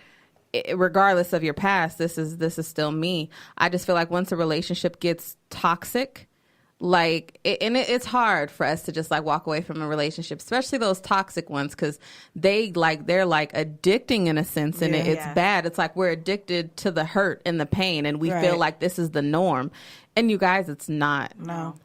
Speaker 2: regardless of your past, this is still me. I just feel like once a relationship gets toxic, it's hard for us to just walk away from a relationship, especially those toxic ones, because they're addicting in a sense, and it's bad. It's like we're addicted to the hurt and the pain, and we feel like this is the norm. And you guys, it's not.
Speaker 4: No.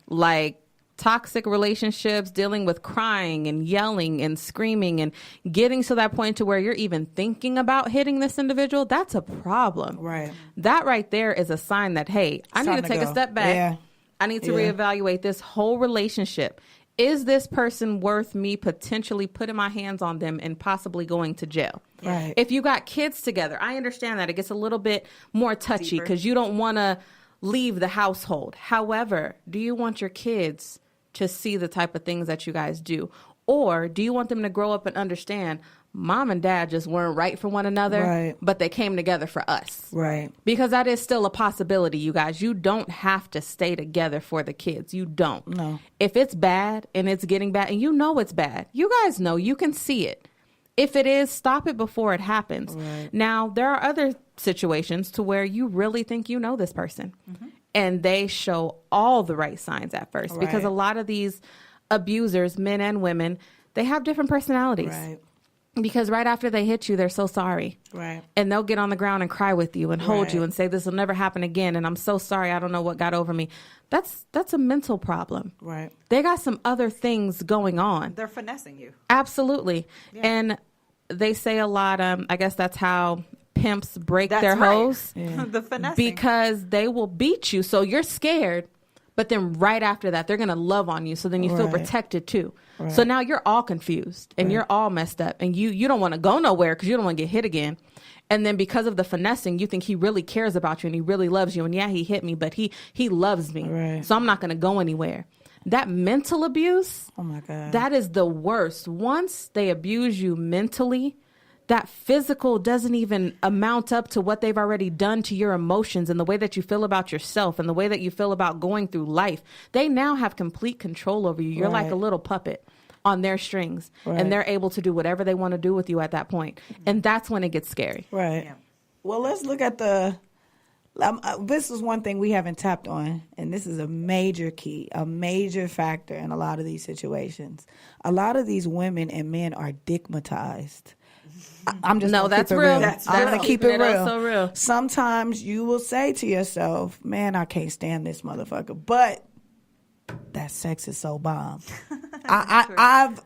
Speaker 2: Toxic relationships, dealing with crying and yelling and screaming and getting to that point to where you're even thinking about hitting this individual, that's a problem.
Speaker 4: Right.
Speaker 2: That right there is a sign that, hey, I need to take a step back.
Speaker 4: Yeah.
Speaker 2: I need to reevaluate this whole relationship. Is this person worth me potentially putting my hands on them and possibly going to jail?
Speaker 4: Right.
Speaker 2: If you got kids together, I understand that it gets a little bit more touchy because you don't want to leave the household. However, do you want your kids to see the type of things that you guys do? Or do you want them to grow up and understand mom and dad just weren't right for one another, but they came together for us?
Speaker 4: Right.
Speaker 2: Because that is still a possibility, you guys. You don't have to stay together for the kids. You don't.
Speaker 4: No.
Speaker 2: If it's bad and it's getting bad and you know it's bad, you guys know, you can see it. If it is, stop it before it happens.
Speaker 4: Right.
Speaker 2: Now, there are other situations to where you really think you know this person. And they show all the right signs at first. Because a lot of these abusers, men and women, they have different personalities.
Speaker 4: Right.
Speaker 2: Because right after they hit you, they're so sorry.
Speaker 4: Right.
Speaker 2: And they'll get on the ground and cry with you and hold you and say, this will never happen again. And I'm so sorry. I don't know what got over me. That's a mental problem.
Speaker 4: Right.
Speaker 2: They got some other things going on.
Speaker 3: They're finessing you.
Speaker 2: Absolutely. Yeah. And they say a lot, I guess that's how pimps break their hoes.
Speaker 3: Yeah. The finessing.
Speaker 2: Because they will beat you. So you're scared. But then right after that, they're going to love on you. So then you feel protected too. Right. So now you're all confused and you're all messed up. And you don't want to go nowhere because you don't want to get hit again. And then because of the finessing, you think he really cares about you and he really loves you. And yeah, he hit me, but he loves me.
Speaker 4: Right.
Speaker 2: So I'm not going to go anywhere. That mental abuse,
Speaker 4: oh my God,
Speaker 2: that is the worst. Once they abuse you mentally, that physical doesn't even amount up to what they've already done to your emotions and the way that you feel about yourself and the way that you feel about going through life. They now have complete control over you. You're like a little puppet on their strings, and they're able to do whatever they want to do with you at that point. And that's when it gets scary.
Speaker 4: Right. Yeah. Well, let's look at this is one thing we haven't tapped on, and this is a major key, a major factor in a lot of these situations. A lot of these women and men are digmatized. I'm just
Speaker 2: that's real.
Speaker 4: I'm gonna keep it real.
Speaker 2: So real.
Speaker 4: Sometimes you will say to yourself, "Man, I can't stand this motherfucker," but that sex is so bomb. I've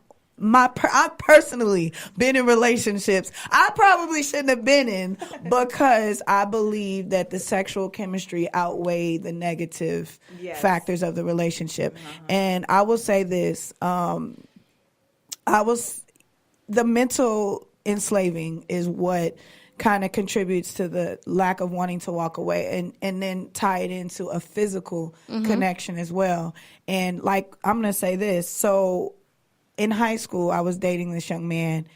Speaker 4: personally been in relationships I probably shouldn't have been in because I believe that the sexual chemistry outweighed the negative factors of the relationship. And I will say this: the mental enslaving is what kind of contributes to the lack of wanting to walk away, and then tie it into a physical connection as well. And like, I'm going to say this. So in high school, I was dating this young man,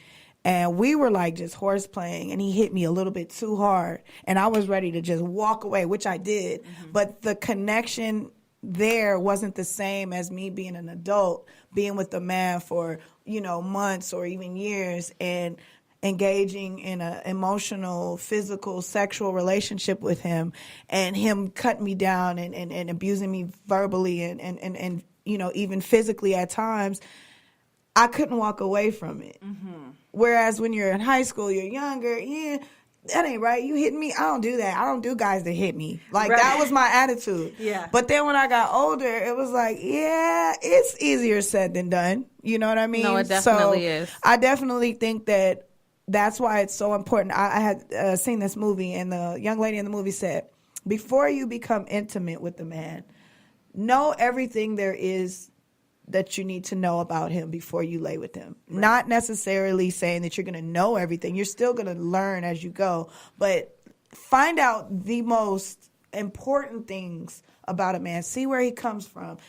Speaker 4: and we were like just horse playing, and he hit me a little bit too hard, and I was ready to just walk away, which I did. But the connection there wasn't the same as me being an adult, being with a man for, months or even years, and engaging in an emotional, physical, sexual relationship with him, and him cutting me down and abusing me verbally and even physically at times. I couldn't walk away from it. Whereas when you're in high school, you're younger, that ain't right. You hitting me? I don't do that. I don't do guys that hit me. Like, that was my attitude.
Speaker 3: Yeah.
Speaker 4: But then when I got older, it was like, yeah, it's easier said than done. You know what I mean?
Speaker 2: No, it definitely is.
Speaker 4: I definitely think that's why it's so important. I had seen this movie, and the young lady in the movie said, before you become intimate with the man, know everything there is that you need to know about him before you lay with him. Right. Not necessarily saying that you're going to know everything. You're still going to learn as you go, but find out the most important things about a man. See where he comes from.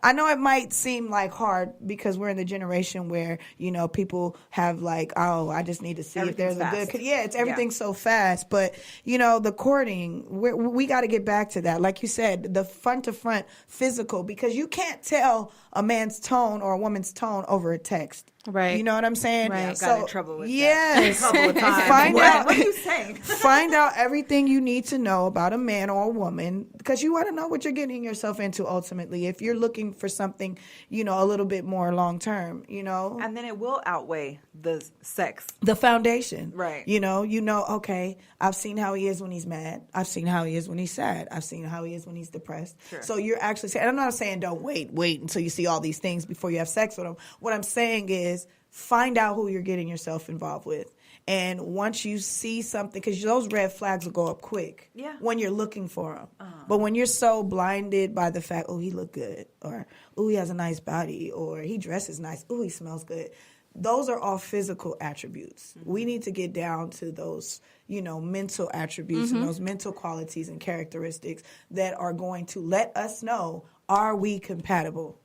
Speaker 4: I know it might seem like hard because we're in the generation where, you know, people have like, oh, I just need to see if there's a good. Yeah, it's everything's so fast. But, you know, the courting, we got to get back to that. Like you said, the front to front physical, because you can't tell a man's tone or a woman's tone over a text.
Speaker 2: Right.
Speaker 4: You know what I'm saying?
Speaker 2: Right.
Speaker 3: Yeah, I got in trouble with
Speaker 4: yes.
Speaker 3: that a couple of times.
Speaker 4: What
Speaker 3: are you saying?
Speaker 4: Find out everything you need to know about a man or a woman, because you want to know what you're getting yourself into ultimately if you're looking for something, you know, a little bit more long term, you know.
Speaker 3: And then it will outweigh the sex.
Speaker 4: The foundation.
Speaker 3: Right.
Speaker 4: You know, okay, I've seen how he is when he's mad. I've seen how he is when he's sad. I've seen how he is when he's depressed. Sure. So you're actually saying, and I'm not saying don't wait until you see all these things before you have sex with him. What I'm saying is find out who you're getting yourself involved with. And once you see something, because those red flags will go up quick when you're looking for them. But when you're so blinded by the fact, oh, he look good, or oh, he has a nice body, or he dresses nice, oh, he smells good. Those are all physical attributes. Mm-hmm. We need to get down to those, you know, mental attributes and those mental qualities and characteristics that are going to let us know, are we compatible?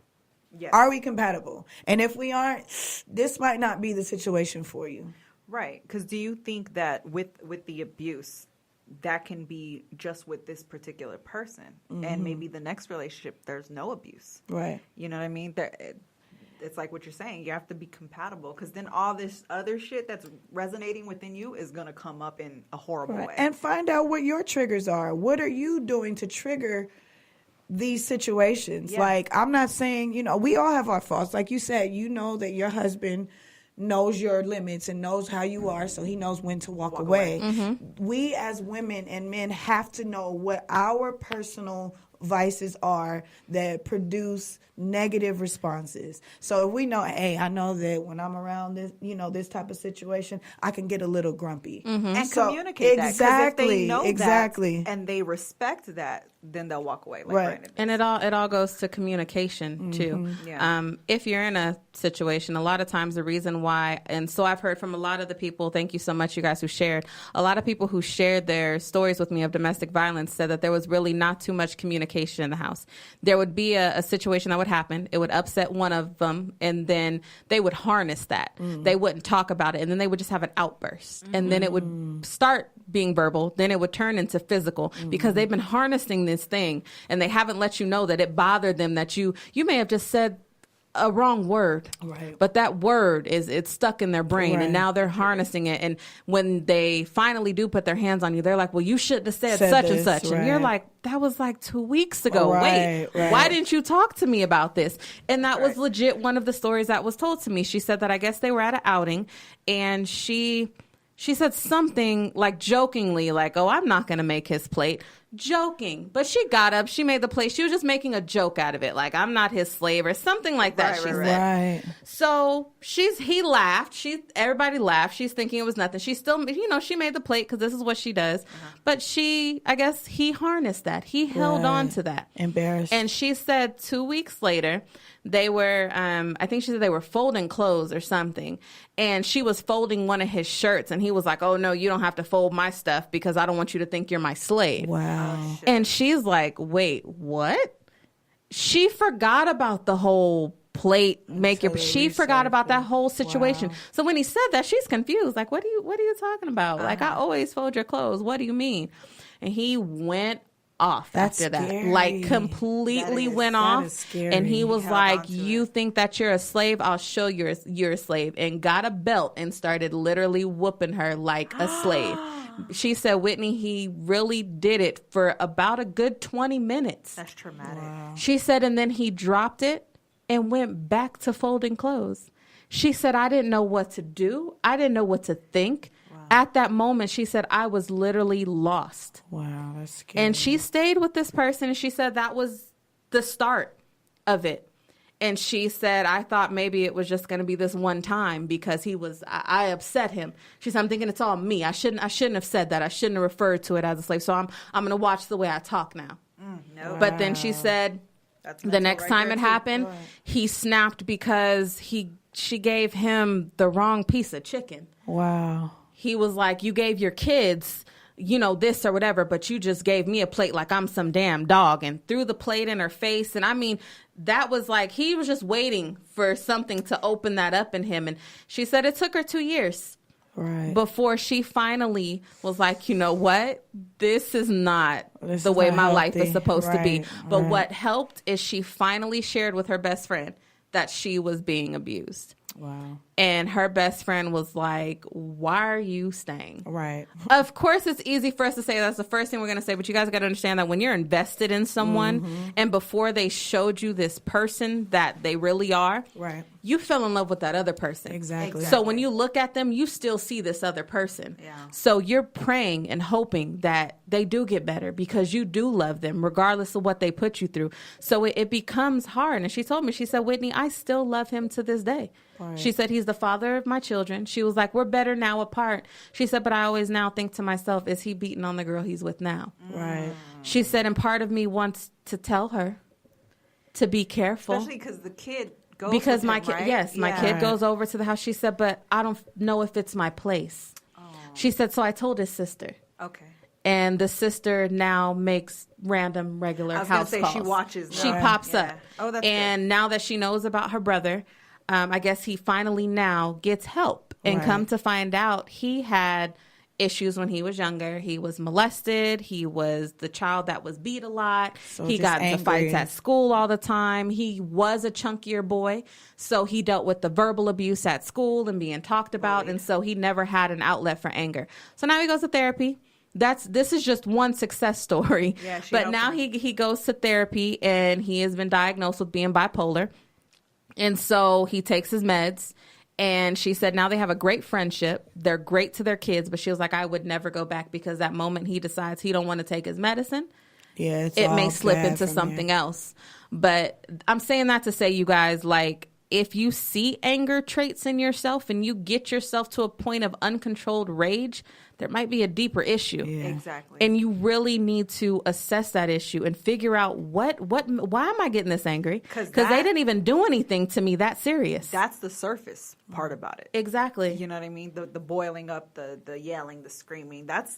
Speaker 4: Yes. Are we compatible? And if we aren't, this might not be the situation for you.
Speaker 3: Right. Because do you think that with the abuse, that can be just with this particular person, and maybe the next relationship there's no abuse?
Speaker 4: Right.
Speaker 3: You know what I mean? It's like what you're saying. You have to be compatible, because then all this other shit that's resonating within you is going to come up in a horrible way.
Speaker 4: And find out what your triggers are. What are you doing to trigger these situations? Yeah. Like, I'm not saying, you know, we all have our faults. Like you said, you know that your husband knows your limits and knows how you are, so he knows when to walk away. Mm-hmm. We as women and men have to know what our personal vices are that produce negative responses. So if we know, hey, I know that when I'm around this, you know, this type of situation, I can get a little grumpy.
Speaker 3: Mm-hmm. And communicate that.
Speaker 4: Exactly.
Speaker 3: If they know
Speaker 4: exactly.
Speaker 3: that and they respect that, then they'll walk away. Like
Speaker 4: right.
Speaker 2: And it all goes to communication too. Yeah. If you're in a situation, a lot of times the reason why, and so I've heard from a lot of the people, thank you so much, you guys who shared, a lot of people who shared their stories with me of domestic violence said that there was really not too much communication in the house. There would be a situation that would happen. It would upset one of them, and then they would harness that. They wouldn't talk about it, and then they would just have an outburst. And then it would start being verbal, then it would turn into physical, because they've been harnessing this thing, and they haven't let you know that it bothered them, that you may have just said a wrong word, right? But that word it's stuck in their brain, right. And now they're harnessing it. And when they finally do put their hands on you, they're like, well, you shouldn't have said such this, and such. Right. And you're like, that was like 2 weeks ago. Right, wait, why didn't you talk to me about this? And that was legit one of the stories that was told to me. She said that I guess they were at an outing, and she said something like jokingly, like, oh, I'm not going to make his plate. Joking. But she got up, she made the plate. She was just making a joke out of it. Like, I'm not his slave or something like that, she said. Right. So he laughed. Everybody laughed. She's thinking it was nothing. She still, she made the plate because this is what she does. But I guess he harnessed that. He held on to that.
Speaker 4: Embarrassed.
Speaker 2: And she said 2 weeks later, they were, I think she said they were folding clothes or something. And she was folding one of his shirts. And he was like, oh, no, you don't have to fold my stuff because I don't want you to think you're my slave.
Speaker 4: Wow.
Speaker 2: And she's like, wait, what? She forgot about the whole plate maker. She forgot about that whole situation. Wow. So when he said that, she's confused. Like, what are you talking about? Like, I always fold your clothes. What do you mean? And he went off after that.
Speaker 4: Scary.
Speaker 2: Like, completely went off. And he was like, you think that you're a slave? I'll show you're a slave. And got a belt and started literally whooping her like a slave. She said, Whitney, he really did it for about a good 20 minutes.
Speaker 3: That's traumatic. Wow.
Speaker 2: She said, and then he dropped it and went back to folding clothes. She said, I didn't know what to do. I didn't know what to think. Wow. At that moment, she said, I was literally lost.
Speaker 4: Wow, that's scary.
Speaker 2: And she stayed with this person, and she said that was the start of it. And she said, I thought maybe it was just going to be this one time because I upset him. She said, I'm thinking it's all me. I shouldn't have said that. I shouldn't have referred to it as a slave. So I'm going to watch the way I talk now.
Speaker 3: No.
Speaker 2: But then she said, the next time it happened, he snapped because she gave him the wrong piece of chicken.
Speaker 4: Wow.
Speaker 2: He was like, you gave your kids, this or whatever, but you just gave me a plate like I'm some damn dog, and threw the plate in her face. And I mean, that was like, he was just waiting for something to open that up in him. And she said it took her 2 years before she finally was like, you know what? This is not the way my life is supposed to be. But what helped is she finally shared with her best friend that she was being abused.
Speaker 4: Wow.
Speaker 2: And her best friend was like, why are you staying?
Speaker 4: Right.
Speaker 2: Of course, it's easy for us to say that's the first thing we're going to say, but you guys got to understand that when you're invested in someone and before they showed you this person that they really are, you fell in love with that other person.
Speaker 4: Exactly.
Speaker 2: So when you look at them, you still see this other person.
Speaker 3: Yeah.
Speaker 2: So you're praying and hoping that they do get better because you do love them regardless of what they put you through. So it becomes hard. And she told me, she said, Whitney, I still love him to this day. She said, he's the father of my children. She was like, we're better now apart. She said, but I always now think to myself, is he beating on the girl he's with now?
Speaker 4: Right.
Speaker 2: She said, and part of me wants to tell her to be careful.
Speaker 3: Especially because the kid goes
Speaker 2: because
Speaker 3: with
Speaker 2: my
Speaker 3: him,
Speaker 2: kid,
Speaker 3: right?
Speaker 2: yes, my kid goes over to the house. She said, but I don't know if it's my place. She said, so I told his sister.
Speaker 3: Okay.
Speaker 2: And the sister now makes random, regular house calls.
Speaker 3: She watches.
Speaker 2: She pops up.
Speaker 3: Oh, that's
Speaker 2: and
Speaker 3: good.
Speaker 2: now that she knows about her brother, I guess he finally now gets help. And come to find out, he had issues when he was younger. He was molested. He was the child that was beat a lot.
Speaker 4: So
Speaker 2: he got
Speaker 4: angry.
Speaker 2: the fights at school all the time. He was a chunkier boy. So he dealt with the verbal abuse at school and being talked about. And so he never had an outlet for anger. So now he goes to therapy. This is just one success story.
Speaker 3: Yeah,
Speaker 2: but now he goes to therapy and he has been diagnosed with being bipolar. And so he takes his meds, and she said now they have a great friendship. They're great to their kids, but she was like, I would never go back because that moment he decides he don't want to take his medicine, it may slip into something else. But I'm saying that to say, you guys, like, if you see anger traits in yourself and you get yourself to a point of uncontrolled rage, there might be a deeper issue.
Speaker 4: Yeah.
Speaker 3: Exactly.
Speaker 2: And you really need to assess that issue and figure out why am I getting this angry? Because they didn't even do anything to me that serious.
Speaker 3: That's the surface part about it.
Speaker 2: Exactly.
Speaker 3: You know what I mean? The boiling up, the yelling, the screaming. That's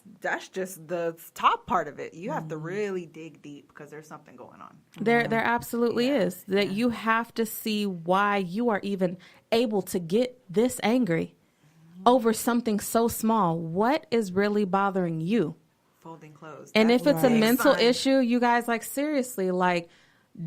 Speaker 3: just the top part of it. You have to really dig deep because there's something going on.
Speaker 2: There absolutely is. That you have to see why you are even able to get this angry over something so small. What is really bothering you?
Speaker 3: Folding clothes.
Speaker 2: And if it's a mental
Speaker 3: sign.
Speaker 2: issue, you guys, like, seriously, like,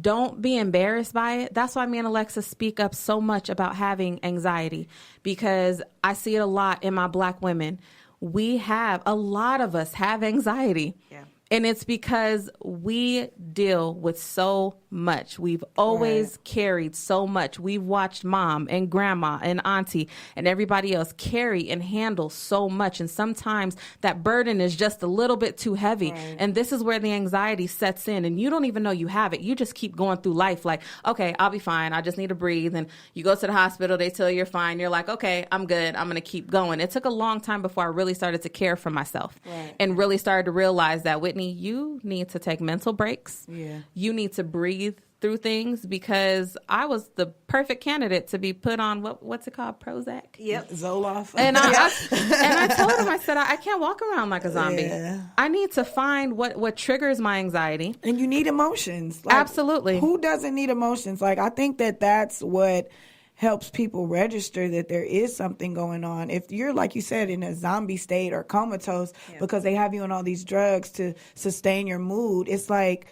Speaker 2: don't be embarrassed by it. That's why me and Alexa speak up so much about having anxiety, because I see it a lot in my Black women. A lot of us have anxiety. Yeah. And it's because we deal with so much. We've always carried so much. We've watched mom and grandma and auntie and everybody else carry and handle so much. And sometimes that burden is just a little bit too heavy. And this is where the anxiety sets in. And you don't even know you have it. You just keep going through life like, okay, I'll be fine. I just need to breathe. And you go to the hospital. They tell you you're fine. You're like, okay, I'm good. I'm going to keep going. It took a long time before I really started to care for myself and really started to realize that, Whitney, you need to take mental breaks. Yeah. You need to breathe through things, because I was the perfect candidate to be put on what's it called? Prozac?
Speaker 3: Yep.
Speaker 4: Zoloft.
Speaker 2: And I told him, I said, I can't walk around like a zombie. Yeah. I need to find what triggers my anxiety.
Speaker 4: And you need emotions. Like,
Speaker 2: absolutely.
Speaker 4: Who doesn't need emotions? Like, I think that's what helps people register that there is something going on. If you're, like you said, in a zombie state or comatose because they have you on all these drugs to sustain your mood, it's like,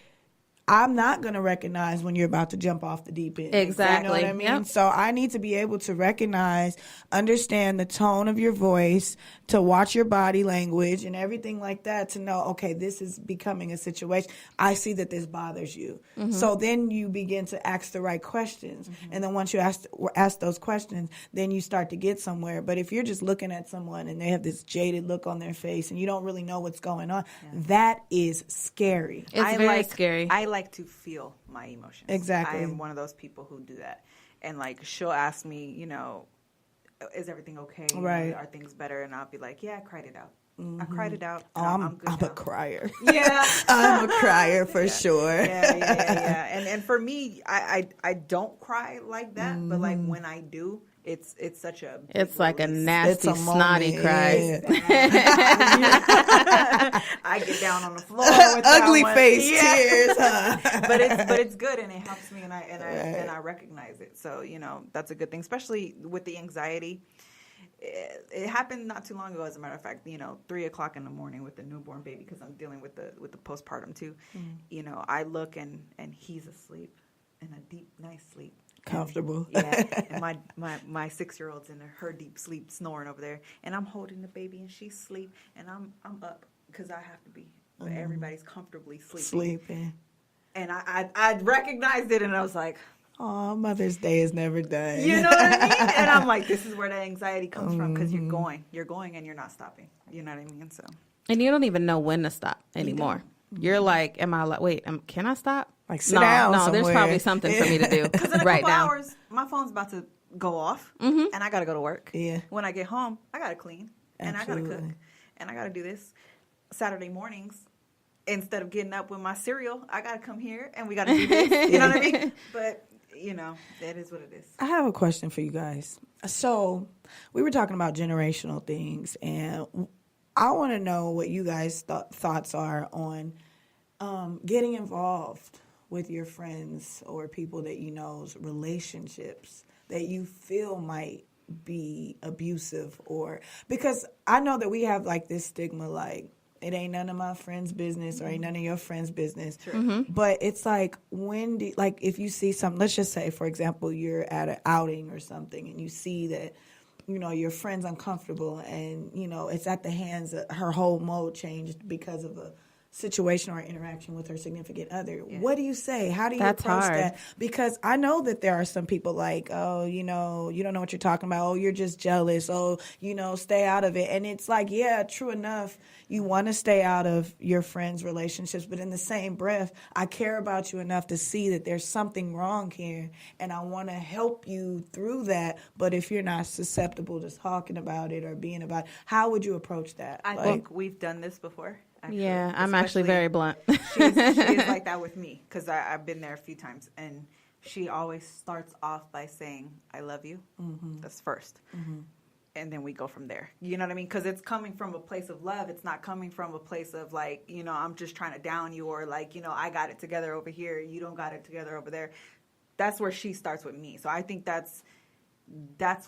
Speaker 4: I'm not going to recognize when you're about to jump off the deep end.
Speaker 2: Exactly.
Speaker 4: You know what I mean?
Speaker 2: Yep.
Speaker 4: So I need to be able to recognize, understand the tone of your voice, to watch your body language and everything like that, to know, okay, this is becoming a situation. I see that this bothers you.
Speaker 2: Mm-hmm.
Speaker 4: So then you begin to ask the right questions. And then once you ask those questions, then you start to get somewhere. But if you're just looking at someone and they have this jaded look on their face and you don't really know what's going on, that is scary.
Speaker 2: It's very scary.
Speaker 3: I like to feel my emotions.
Speaker 4: Exactly.
Speaker 3: I am one of those people who do that. And like, she'll ask me, you know, is everything okay?
Speaker 4: Right.
Speaker 3: Are things better? And I'll be like, yeah, I cried it out. I cried it out.
Speaker 4: Oh,
Speaker 3: I'm good
Speaker 4: I'm
Speaker 3: now.
Speaker 4: a crier.
Speaker 3: Yeah.
Speaker 4: I'm a crier for sure.
Speaker 3: Yeah. And for me, I don't cry like that, but like when I do, it's such a big
Speaker 2: It's like a
Speaker 3: release.
Speaker 2: nasty,
Speaker 4: It's a
Speaker 2: snotty
Speaker 4: moment,
Speaker 2: cry.
Speaker 4: yeah.
Speaker 3: I get down on the floor with that
Speaker 4: Ugly
Speaker 3: one.
Speaker 4: face
Speaker 3: Yeah.
Speaker 4: tears, huh?
Speaker 3: but it's good and it helps me and I recognize it. So, you know, that's a good thing, especially with the anxiety. It happened not too long ago, as a matter of fact, you know, 3:00 in the morning with the newborn baby, because I'm dealing with the postpartum too. You know, I look and he's asleep in a deep, nice sleep.
Speaker 4: Comfortable.
Speaker 3: And my 6-year-old's in her deep sleep snoring over there, and I'm holding the baby and she's asleep and I'm up because I have to be. But everybody's comfortably sleeping. And I recognized it and I was like,
Speaker 4: oh, Mother's Day is never done.
Speaker 3: you know what I mean? And I'm like, this is where the anxiety comes from, because you're going and you're not stopping. You know what I mean? So.
Speaker 2: And you don't even know when to stop anymore. You're like, can I stop?
Speaker 4: Like, sit down
Speaker 2: No,
Speaker 4: somewhere.
Speaker 2: there's probably something for me to do.
Speaker 3: Because in a
Speaker 2: right
Speaker 3: couple
Speaker 2: now.
Speaker 3: hours, my phone's about to go off, and I got to go to work.
Speaker 4: Yeah.
Speaker 3: When I get home, I got to clean, and I got to cook,
Speaker 4: Absolutely.
Speaker 3: and I got to do this. Saturday mornings, instead of getting up with my cereal, I got to come here, and we got to do this. You know what I mean? But, you know, that is what it is.
Speaker 4: I have a question for you guys. So we were talking about generational things, and I want to know what you guys' thoughts are on getting involved with your friends or people that you know's relationships that you feel might be abusive, or because I know that we have like this stigma, like it ain't none of my friend's business or ain't none of your friend's business. But it's like, if you see something, let's just say, for example, you're at an outing or something and you see that, you know, your friend's uncomfortable and, you know, it's at the hands of her whole mode changed because of a situation or interaction with her significant other. Yeah. What do you say? How do you approach that? Because I know that there are some people like, oh, you know, you don't know what you're talking about. Oh, you're just jealous. Oh, you know, stay out of it. And it's like, yeah, true enough. You want to stay out of your friends' relationships, but in the same breath, I care about you enough to see that there's something wrong here, and I want to help you through that. But if you're not susceptible to talking about it or being about it, how would you approach that?
Speaker 3: I think we've done this before. Actually,
Speaker 2: yeah, I'm actually very blunt.
Speaker 3: she's like that with me, because I've been there a few times, and she always starts off by saying, I love you. That's first. And then we go from there. You know what I mean? Because it's coming from a place of love. It's not coming from a place of like, you know, I'm just trying to down you, or like, you know, I got it together over here, you don't got it together over there. That's where she starts with me. So I think that's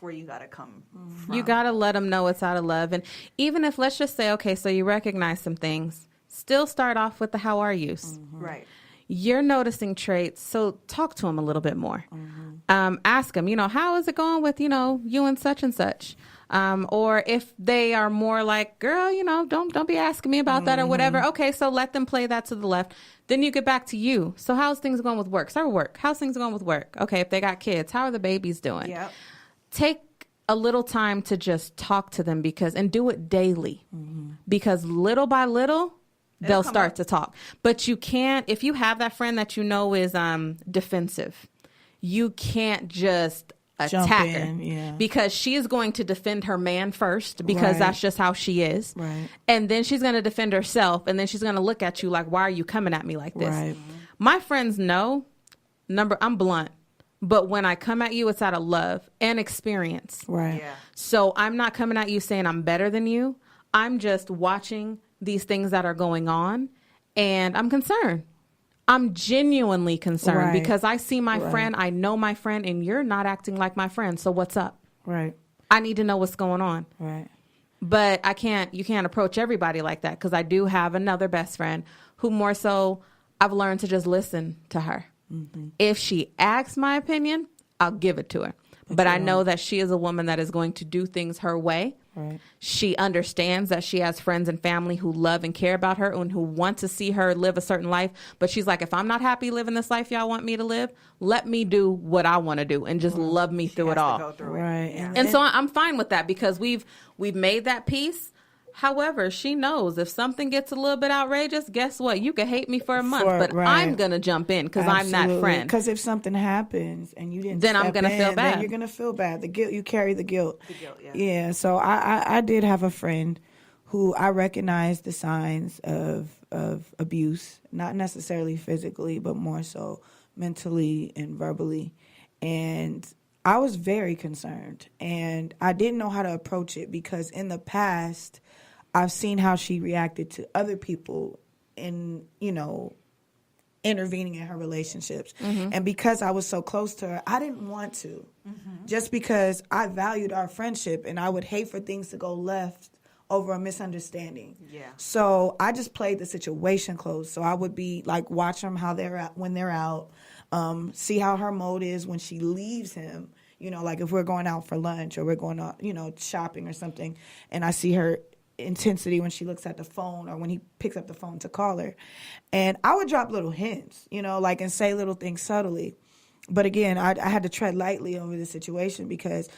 Speaker 3: where you got to come from.
Speaker 2: You got to let them know it's out of love. And even if, let's just say, okay, so you recognize some things, still start off with the how are yous.
Speaker 3: Right.
Speaker 2: You're noticing traits, so talk to them a little bit more. Ask them, you know, how is it going with, you know, you and such? Or if they are more like, girl, you know, don't be asking me about that or whatever. Okay, so let them play that to the left. Then you get back to you. So how's things going with work? Start with work. How's things going with work? Okay, if they got kids, how are the babies doing?
Speaker 3: Yep.
Speaker 2: Take a little time to just talk to them, and do it daily. Because little by little, they'll start to talk. But you can't, if you have that friend that you know is defensive, you can't just attack her, because she is going to defend her man first, because that's just how she is. And then she's going to defend herself, and then she's going to look at you like, why are you coming at me like this? My friends know, I'm blunt, but when I come at you, it's out of love and experience. So I'm not coming at you saying I'm better than you. I'm just watching these things that are going on, and I'm concerned. I'm genuinely concerned because I see my friend, I know my friend, and you're not acting like my friend. So what's up? I need to know what's going on. But you can't approach everybody like that, because I do have another best friend who more so I've learned to just listen to her. If she asks my opinion, I'll give it to her. But I know that she is a woman that is going to do things her way.
Speaker 4: Right.
Speaker 2: She understands that she has friends and family who love and care about her and who want to see her live a certain life. But she's like, if I'm not happy living this life y'all want me to live, let me do what I want to do and just love me through it all.
Speaker 4: Right.
Speaker 3: Yeah.
Speaker 2: And so I'm fine with that because we've made that peace. However, she knows if something gets a little bit outrageous, guess what? You can hate me for a month, but I'm going to jump in because I'm that friend.
Speaker 4: Because if something happens and you didn't
Speaker 2: then I'm
Speaker 4: going to
Speaker 2: feel bad.
Speaker 4: Then you're going to feel bad. The guilt, you carry the guilt.
Speaker 3: The guilt, yeah.
Speaker 4: Yeah, so I did have a friend who I recognized the signs of abuse, not necessarily physically, but more so mentally and verbally. And I was very concerned. And I didn't know how to approach it because in the past, I've seen how she reacted to other people in, intervening in her relationships. And because I was so close to her, I didn't want to. Just because I valued our friendship and I would hate for things to go left over a misunderstanding. Yeah. So I just played the situation close. So I would be like, watch them how they're out, when they're out, see how her mode is when she leaves him. Like if we're going out for lunch or we're going out, shopping or something, and I see her intensity when she looks at the phone or when he picks up the phone to call her. And I would drop little hints, and say little things subtly. But again, I had to tread lightly over the situation because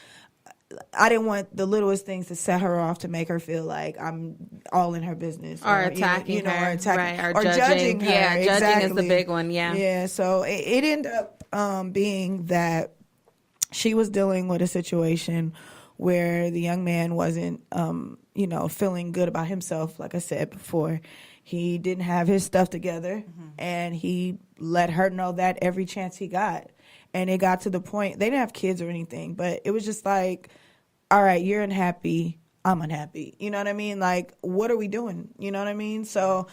Speaker 4: I didn't want the littlest things to set her off to make her feel like I'm all in her business.
Speaker 2: Or attacking her.
Speaker 4: Or attacking,
Speaker 2: right,
Speaker 4: or judging her.
Speaker 2: Yeah,
Speaker 4: exactly.
Speaker 2: Judging is the big one, yeah.
Speaker 4: Yeah, so it ended up being that she was dealing with a situation where the young man wasn't, feeling good about himself. Like I said before, he didn't have his stuff together, and he let her know that every chance he got. And it got to the point, they didn't have kids or anything, but it was just like, all right, you're unhappy, I'm unhappy. You know what I mean? Like, what are we doing? You know what I mean? So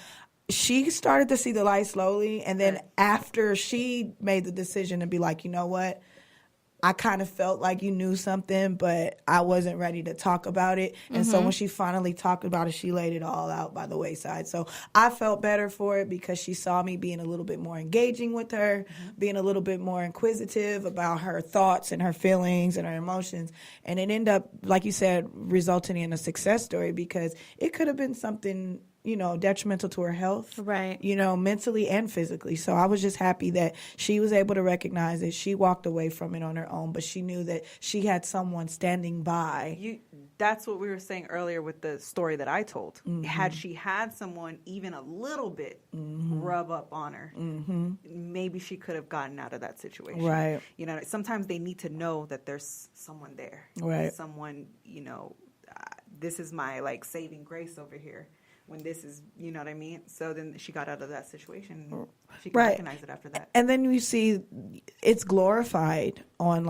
Speaker 4: she started to see the light slowly, and then after she made the decision to be like, you know what? I kind of felt like you knew something, but I wasn't ready to talk about it. And so when she finally talked about it, she laid it all out by the wayside. So I felt better for it because she saw me being a little bit more engaging with her, being a little bit more inquisitive about her thoughts and her feelings and her emotions. And it ended up, like you said, resulting in a success story because it could have been something detrimental to her health,
Speaker 2: right?
Speaker 4: Mentally and physically. So I was just happy that she was able to recognize it. She walked away from it on her own, but she knew that she had someone standing by.
Speaker 3: That's what we were saying earlier with the story that I told. Had she had someone even a little bit rub up on her, maybe she could have gotten out of that situation.
Speaker 4: Right.
Speaker 3: Sometimes they need to know that there's someone there.
Speaker 4: Right.
Speaker 3: Someone, this is my saving grace over here. When this is, you know what I mean? So then she got out of that situation. She can recognize it after that.
Speaker 4: And then you see it's glorified on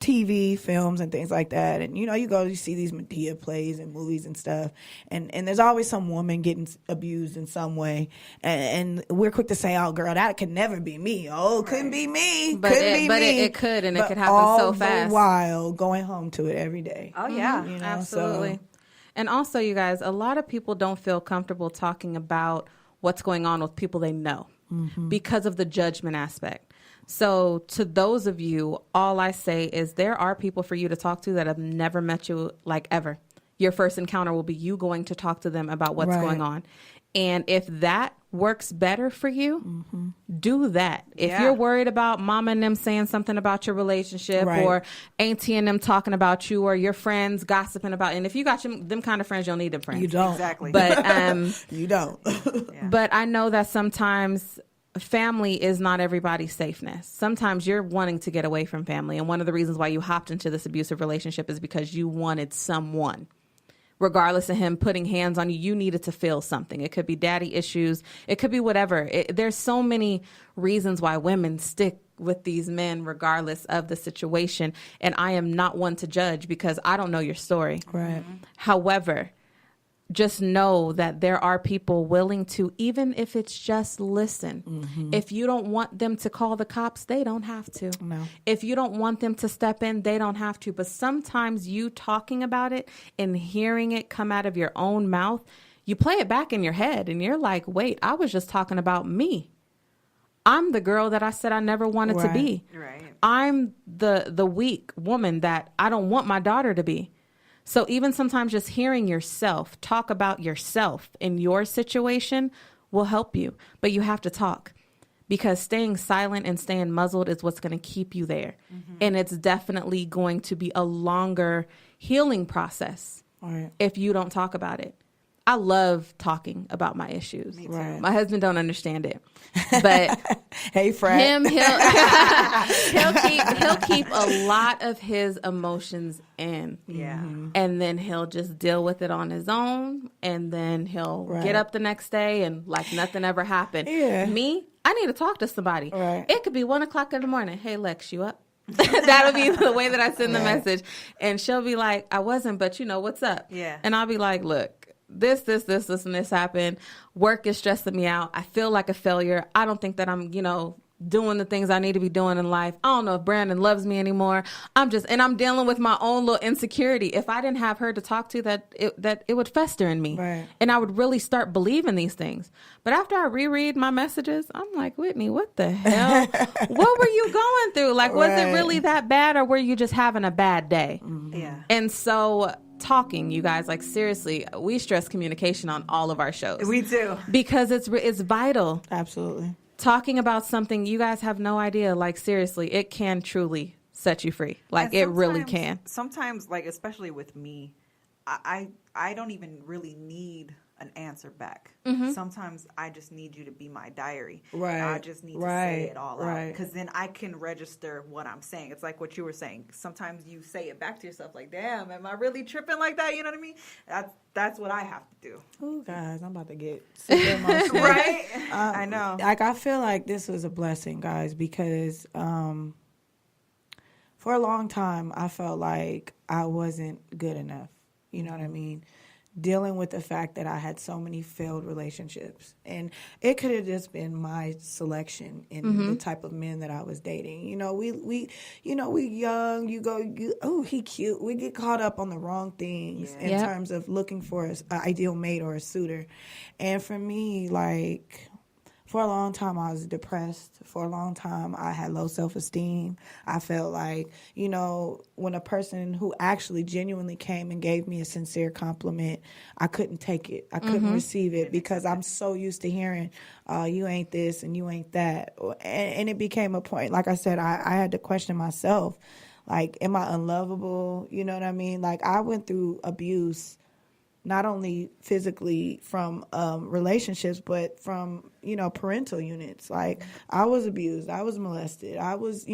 Speaker 4: TV, films, and things like that. And, you see these Medea plays and movies and stuff. And there's always some woman getting abused in some way. And we're quick to say, oh, girl, that could never be me. Oh, it couldn't be me.
Speaker 2: But it could, and it could happen so fast.
Speaker 4: All the while going home to it every day.
Speaker 3: Oh, yeah.
Speaker 2: Absolutely. And also, you guys, a lot of people don't feel comfortable talking about what's going on with people they know because of the judgment aspect. So to those of you, all I say is there are people for you to talk to that have never met you ever. Your first encounter will be you going to talk to them about what's going on. And if that works better for you, do that. If you're worried about mama and them saying something about your relationship or auntie and them talking about you or your friends gossiping about, and if you got them kind of friends, you don't need them friends.
Speaker 4: You don't.
Speaker 3: Exactly.
Speaker 4: But you don't.
Speaker 2: But I know that sometimes family is not everybody's safeness. Sometimes you're wanting to get away from family. And one of the reasons why you hopped into this abusive relationship is because you wanted someone. Regardless of him putting hands on you, you needed to feel something. It could be daddy issues. It could be whatever. There's so many reasons why women stick with these men regardless of the situation. And I am not one to judge because I don't know your story.
Speaker 4: Right.
Speaker 2: However, just know that there are people willing to, even if it's just listen. If you don't want them to call the cops, they don't have to.
Speaker 4: No.
Speaker 2: If you don't want them to step in, they don't have to. But sometimes you talking about it and hearing it come out of your own mouth, you play it back in your head and you're like, wait, I was just talking about me. I'm the girl that I said I never wanted to be.
Speaker 3: Right.
Speaker 2: I'm the weak woman that I don't want my daughter to be. So even sometimes just hearing yourself talk about yourself in your situation will help you. But you have to talk, because staying silent and staying muzzled is what's going to keep you there. And it's definitely going to be a longer healing process if you don't talk about it. I love talking about my issues.
Speaker 4: Right.
Speaker 2: My husband don't understand it, but
Speaker 4: hey, Fred,
Speaker 2: he'll keep a lot of his emotions in, and then he'll just deal with it on his own, and then he'll get up the next day and like nothing ever happened. Me, I need to talk to somebody. It could be 1:00 in the morning. Hey, Lex, you up? That'll be the way that I send the message, and she'll be like, I wasn't, but what's up? And I'll be like, look, this, and this happened. Work is stressing me out. I feel like a failure. I don't think that I'm, doing the things I need to be doing in life. I don't know if Brandon loves me anymore. I'm dealing with my own little insecurity. If I didn't have her to talk to, that it would fester in me. And I would really start believing these things. But after I reread my messages, I'm like, Whitney, what the hell? What were you going through? Like, was it really that bad, or were you just having a bad day? And so talking, you guys, like seriously, we stress communication on all of our shows.
Speaker 3: We do.
Speaker 2: Because it's vital.
Speaker 4: Absolutely.
Speaker 2: Talking about something, you guys have no idea, like seriously, it can truly set you free. Like it really can.
Speaker 3: Sometimes, like especially with me, I don't even really need an answer back. Sometimes I just need you to be my diary. I just need to say it all out, because then I can register what I'm saying. It's like what you were saying. Sometimes you say it back to yourself like, damn, am I really tripping like that? You know what I mean? That's what I have to do.
Speaker 4: Oh, guys, I'm about to get super emotional.
Speaker 3: Right? I know.
Speaker 4: Like, I feel like this was a blessing, guys, because for a long time, I felt like I wasn't good enough. You know what I mean? Dealing with the fact that I had so many failed relationships, and it could have just been my selection in the type of men that I was dating. We young. He cute. We get caught up on the wrong things in terms of looking for an ideal mate or a suitor. And for me, like, for a long time, I was depressed. For a long time, I had low self-esteem. I felt like, when a person who actually genuinely came and gave me a sincere compliment, I couldn't take it. I couldn't receive it, because I'm so used to hearing, you ain't this and you ain't that. And it became a point, like I said, I had to question myself. Like, am I unlovable? You know what I mean? Like, I went through abuse, not only physically from relationships, but from, parental units. Like, I was abused. I was molested. I was,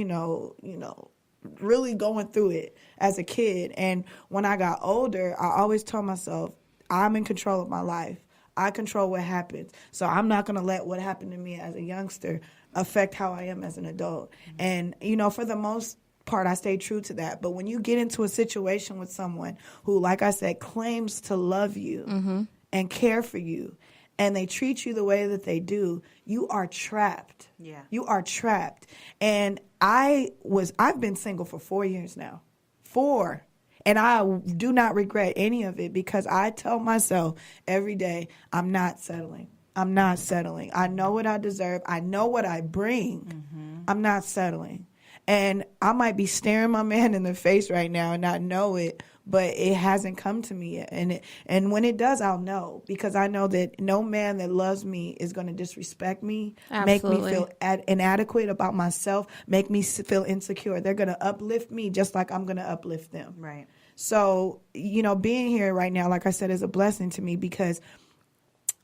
Speaker 4: really going through it as a kid. And when I got older, I always told myself, I'm in control of my life. I control what happens. So I'm not going to let what happened to me as a youngster affect how I am as an adult. And, for the most part, I stay true to that. But when you get into a situation with someone who, like I said, claims to love you and care for you, and they treat you the way that they do, you are trapped. You are trapped. And I've been single for 4 years now. 4. And I do not regret any of it, because I tell myself every day, I'm not settling. I'm not settling. I know what I deserve. I know what I bring. I'm not settling. And I might be staring my man in the face right now and not know it, but it hasn't come to me yet. And when it does, I'll know, because I know that no man that loves me is going to disrespect me, make me feel inadequate about myself, make me feel insecure. They're going to uplift me just like I'm going to uplift them.
Speaker 3: Right.
Speaker 4: So, being here right now, like I said, is a blessing to me, because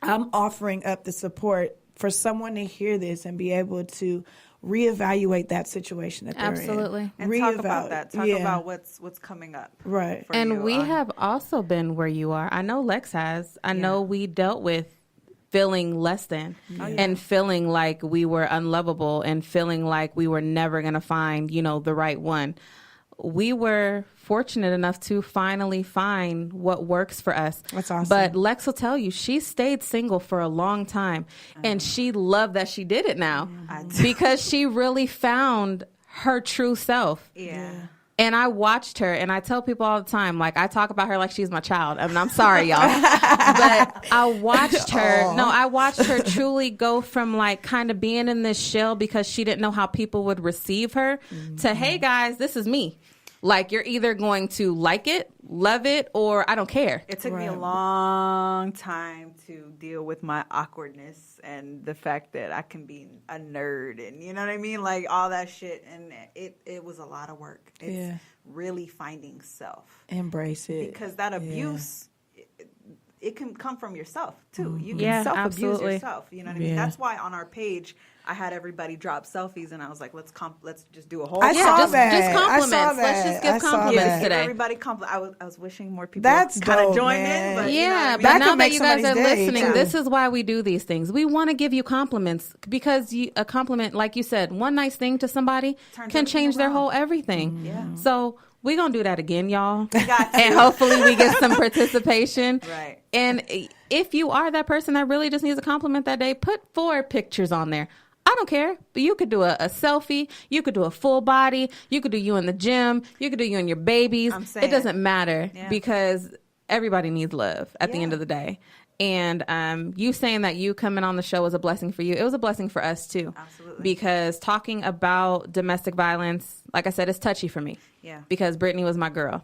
Speaker 4: I'm offering up the support for someone to hear this and be able to reevaluate that situation that they're in.
Speaker 3: And talk about that. Talk about what's coming up.
Speaker 4: Right.
Speaker 2: And we have also been where you are. I know Lex has. I know we dealt with feeling less than and feeling like we were unlovable and feeling like we were never going to find, the right one. We were fortunate enough to finally find what works for us.
Speaker 4: That's awesome.
Speaker 2: But Lex will tell you, she stayed single for a long time, and she loved that she did it now because she really found her true self.
Speaker 3: Yeah.
Speaker 2: And I watched her, and I tell people all the time, like, I talk about her like she's my child. I mean, I'm sorry, y'all. But I watched her. No, I watched her truly go from, like, kind of being in this shell because she didn't know how people would receive her to, hey, guys, this is me. Like, you're either going to like it, love it, or I don't care.
Speaker 3: It took me a long time to deal with my awkwardness and the fact that I can be a nerd and, you know what I mean? Like, all that shit. And it was a lot of work. It's really finding self.
Speaker 4: Embrace it.
Speaker 3: Because that abuse, it can come from yourself, too. You can self-abuse yourself. You know what I mean? That's why on our page, I had everybody drop selfies, and I was like, let's just do a whole.
Speaker 2: Just compliments. Let's just give compliments today.
Speaker 3: Everybody I was wishing more people kind of joined in. But,
Speaker 2: but now that you guys are listening, this is why we do these things. We want to give you compliments because a compliment, like you said, one nice thing to somebody can change their whole everything. Yeah. So we're going to do that again, y'all. And hopefully we get some participation.
Speaker 3: Right.
Speaker 2: And if you are that person that really just needs a compliment that day, put 4 pictures on there. I don't care. But you could do a selfie. You could do a full body. You could do you in the gym. You could do you and your babies. It doesn't matter because everybody needs love at the end of the day. And you saying that you coming on the show was a blessing for you. It was a blessing for us, too.
Speaker 3: Absolutely.
Speaker 2: Because talking about domestic violence, like I said, it's touchy for me.
Speaker 3: Yeah.
Speaker 2: Because Brittany was my girl.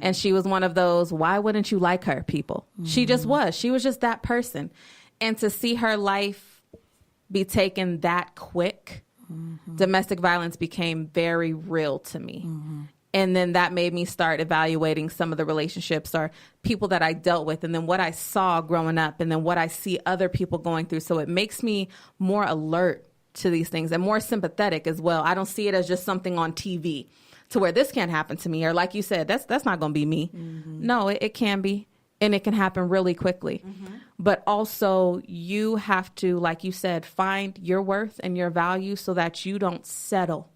Speaker 2: And she was one of those, why wouldn't you like her people? She just was. She was just that person. And to see her life be taken that quick, domestic violence became very real to me. And then that made me start evaluating some of the relationships or people that I dealt with, and then what I saw growing up, and then what I see other people going through. So it makes me more alert to these things and more sympathetic as well. I don't see it as just something on TV to where this can't happen to me. Or like you said, that's not going to be me. No, it can be. And it can happen really quickly. But also you have to, like you said, find your worth and your value so that you don't settle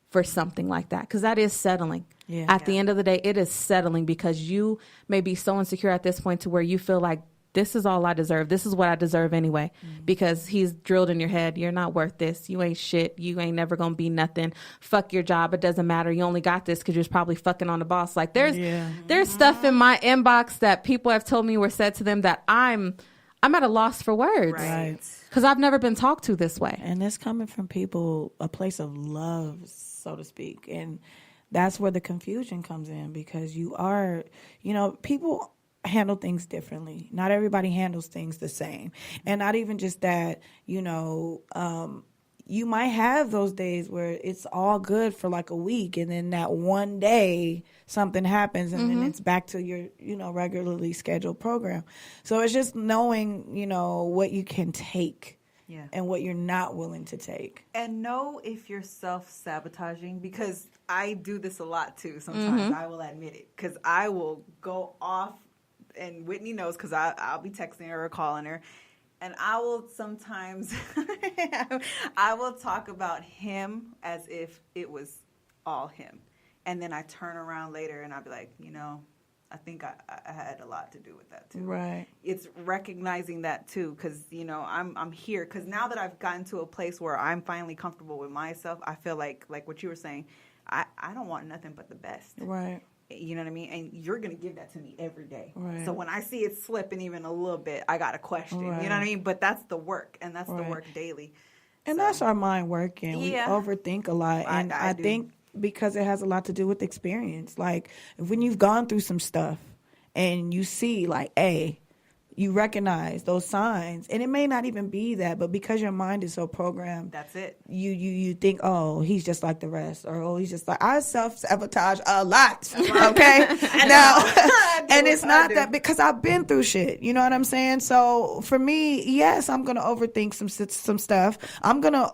Speaker 2: for something like that. Because that is settling. At the end of the day, it is settling because you may be so insecure at this point to where you feel like this is all I deserve. This is what I deserve anyway. Because he's drilled in your head. You're not worth this. You ain't shit. You ain't never going to be nothing. Fuck your job. It doesn't matter. You only got this because you're probably fucking on the boss. Like there's stuff in my inbox that people have told me were said to them that I'm at a loss for words.
Speaker 3: Right.
Speaker 2: Because I've never been talked to this way.
Speaker 4: And it's coming from people, a place of love, so to speak. And that's where the confusion comes in because you are, people handle things differently. Not everybody handles things the same. And not even just that, you might have those days where it's all good for like a week and then that one day something happens and then it's back to your, regularly scheduled program. So it's just knowing, what you can take and what you're not willing to take.
Speaker 3: And know if you're self-sabotaging because I do this a lot too. Sometimes I will admit it because I will go off. And Whitney knows because I'll be texting her or calling her. And I will sometimes, I will talk about him as if it was all him. And then I turn around later and I'll be like, I think I had a lot to do with that too.
Speaker 4: Right.
Speaker 3: It's recognizing that too because, I'm here. Because now that I've gotten to a place where I'm finally comfortable with myself, I feel like what you were saying, I don't want nothing but the best.
Speaker 4: Right.
Speaker 3: You know what I mean? And you're going to give that to me every day.
Speaker 4: Right.
Speaker 3: So when I see it slipping even a little bit, I got to question.
Speaker 4: Right.
Speaker 3: You know what I mean? But that's the work, and that's the work daily.
Speaker 4: And that's our mind working. We overthink a lot. And I think because it has a lot to do with experience. Like, when you've gone through some stuff and you see, like, you recognize those signs, and it may not even be that, but because your mind is so programmed,
Speaker 3: that's it.
Speaker 4: You think, oh, he's just like the rest, or oh, he's just like. I self-sabotage a lot, okay? Now, and it's not that because I've been through shit. You know what I'm saying? So for me, yes, I'm gonna overthink some stuff. I'm gonna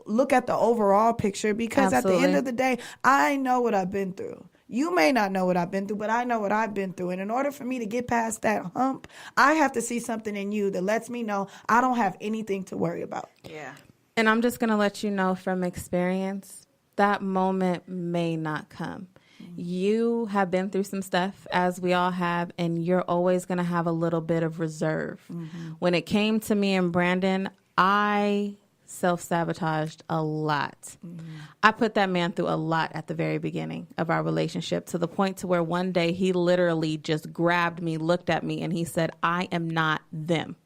Speaker 4: look at the overall picture because at the end of the day, I know what I've been through. You may not know what I've been through, but I know what I've been through. And in order for me to get past that hump, I have to see something in you that lets me know I don't have anything to worry about.
Speaker 3: Yeah.
Speaker 2: And I'm just going to let you know from experience, that moment may not come. You have been through some stuff, as we all have, and you're always going to have a little bit of reserve. When it came to me and Brandon, I self-sabotaged a lot. I put that man through a lot at the very beginning of our relationship, to the point to where one day he literally just grabbed me, looked at me, and he said, I am not them.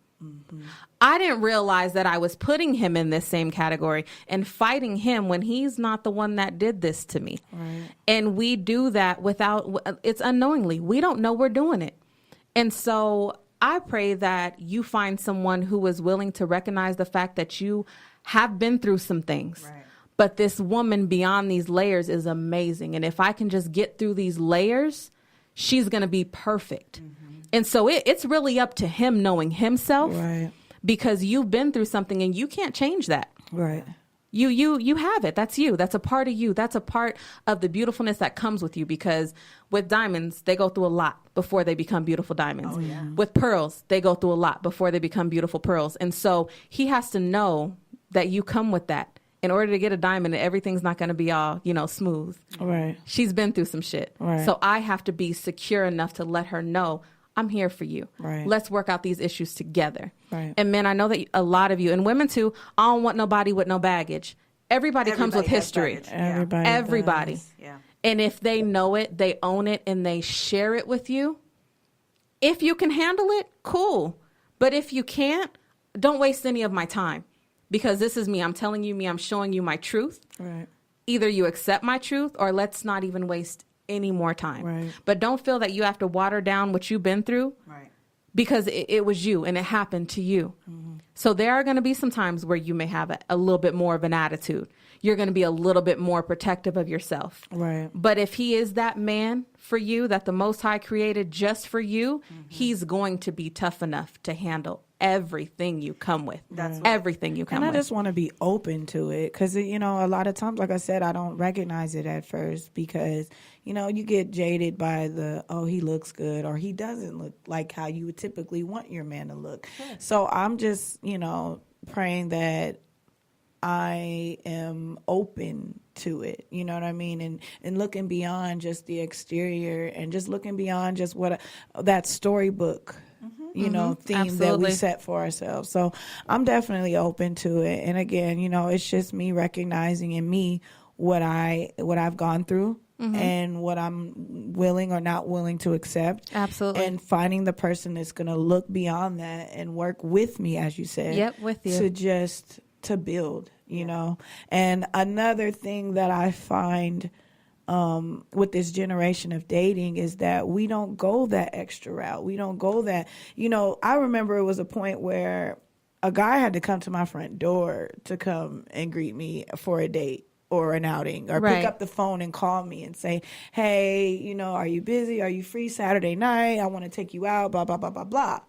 Speaker 2: I didn't realize that I was putting him in this same category and fighting him when he's not the one that did this to me. Right. And we do that it's unknowingly. We don't know we're doing it. And so I pray that you find someone who is willing to recognize the fact that you have been through some things. Right. But this woman beyond these layers is amazing. And if I can just get through these layers, she's going to be perfect. And so it's really up to him knowing himself, right? Because you've been through something and you can't change that. Right. You have it. That's you. That's a part of you. That's a part of the beautifulness that comes with you, because with diamonds, they go through a lot before they become beautiful diamonds. Oh, yeah. With pearls, they go through a lot before they become beautiful pearls. And so he has to know that you come with that. In order to get a diamond, everything's not going to be all, smooth. Right. She's been through some shit. Right. So I have to be secure enough to let her know, I'm here for you. Right. Let's work out these issues together. Right. And men, I know that a lot of you, and women too, I don't want nobody with no baggage. Everybody comes with history. Everybody. Yeah. And if they know it, they own it, and they share it with you, if you can handle it, cool. But if you can't, don't waste any of my time. Because this is me. I'm telling you me. I'm showing you my truth. Right. Either you accept my truth, or let's not even waste any more time. Right. But don't feel that you have to water down what you've been through. Right. Because it was you and it happened to you. Mm-hmm. So there are going to be some times where you may have a little bit more of an attitude. You're going to be a little bit more protective of yourself. Right. But if he is that man for you, that the Most High created just for you, he's going to be tough enough to handle everything you come with. That's everything you come with.
Speaker 4: And I just want to be open to it, because, a lot of times, like I said, I don't recognize it at first, because, you get jaded by he looks good, or he doesn't look like how you would typically want your man to look. Sure. So I'm just, praying that I am open to it, you know what I mean? And looking beyond just the exterior, and just looking beyond just that storybook, theme Absolutely. That we set for ourselves. So I'm definitely open to it. And again, it's just me recognizing in me what I've gone through. And what I'm willing or not willing to accept. Absolutely. And finding the person that's going to look beyond that and work with me, as you said. Yep, with you. To build, And another thing that I find with this generation of dating is that we don't go that extra route. We don't go that, I remember it was a point where a guy had to come to my front door to come and greet me for a date or an outing, or pick up the phone and call me and say, hey, are you busy? Are you free Saturday night? I want to take you out, blah, blah, blah, blah, blah.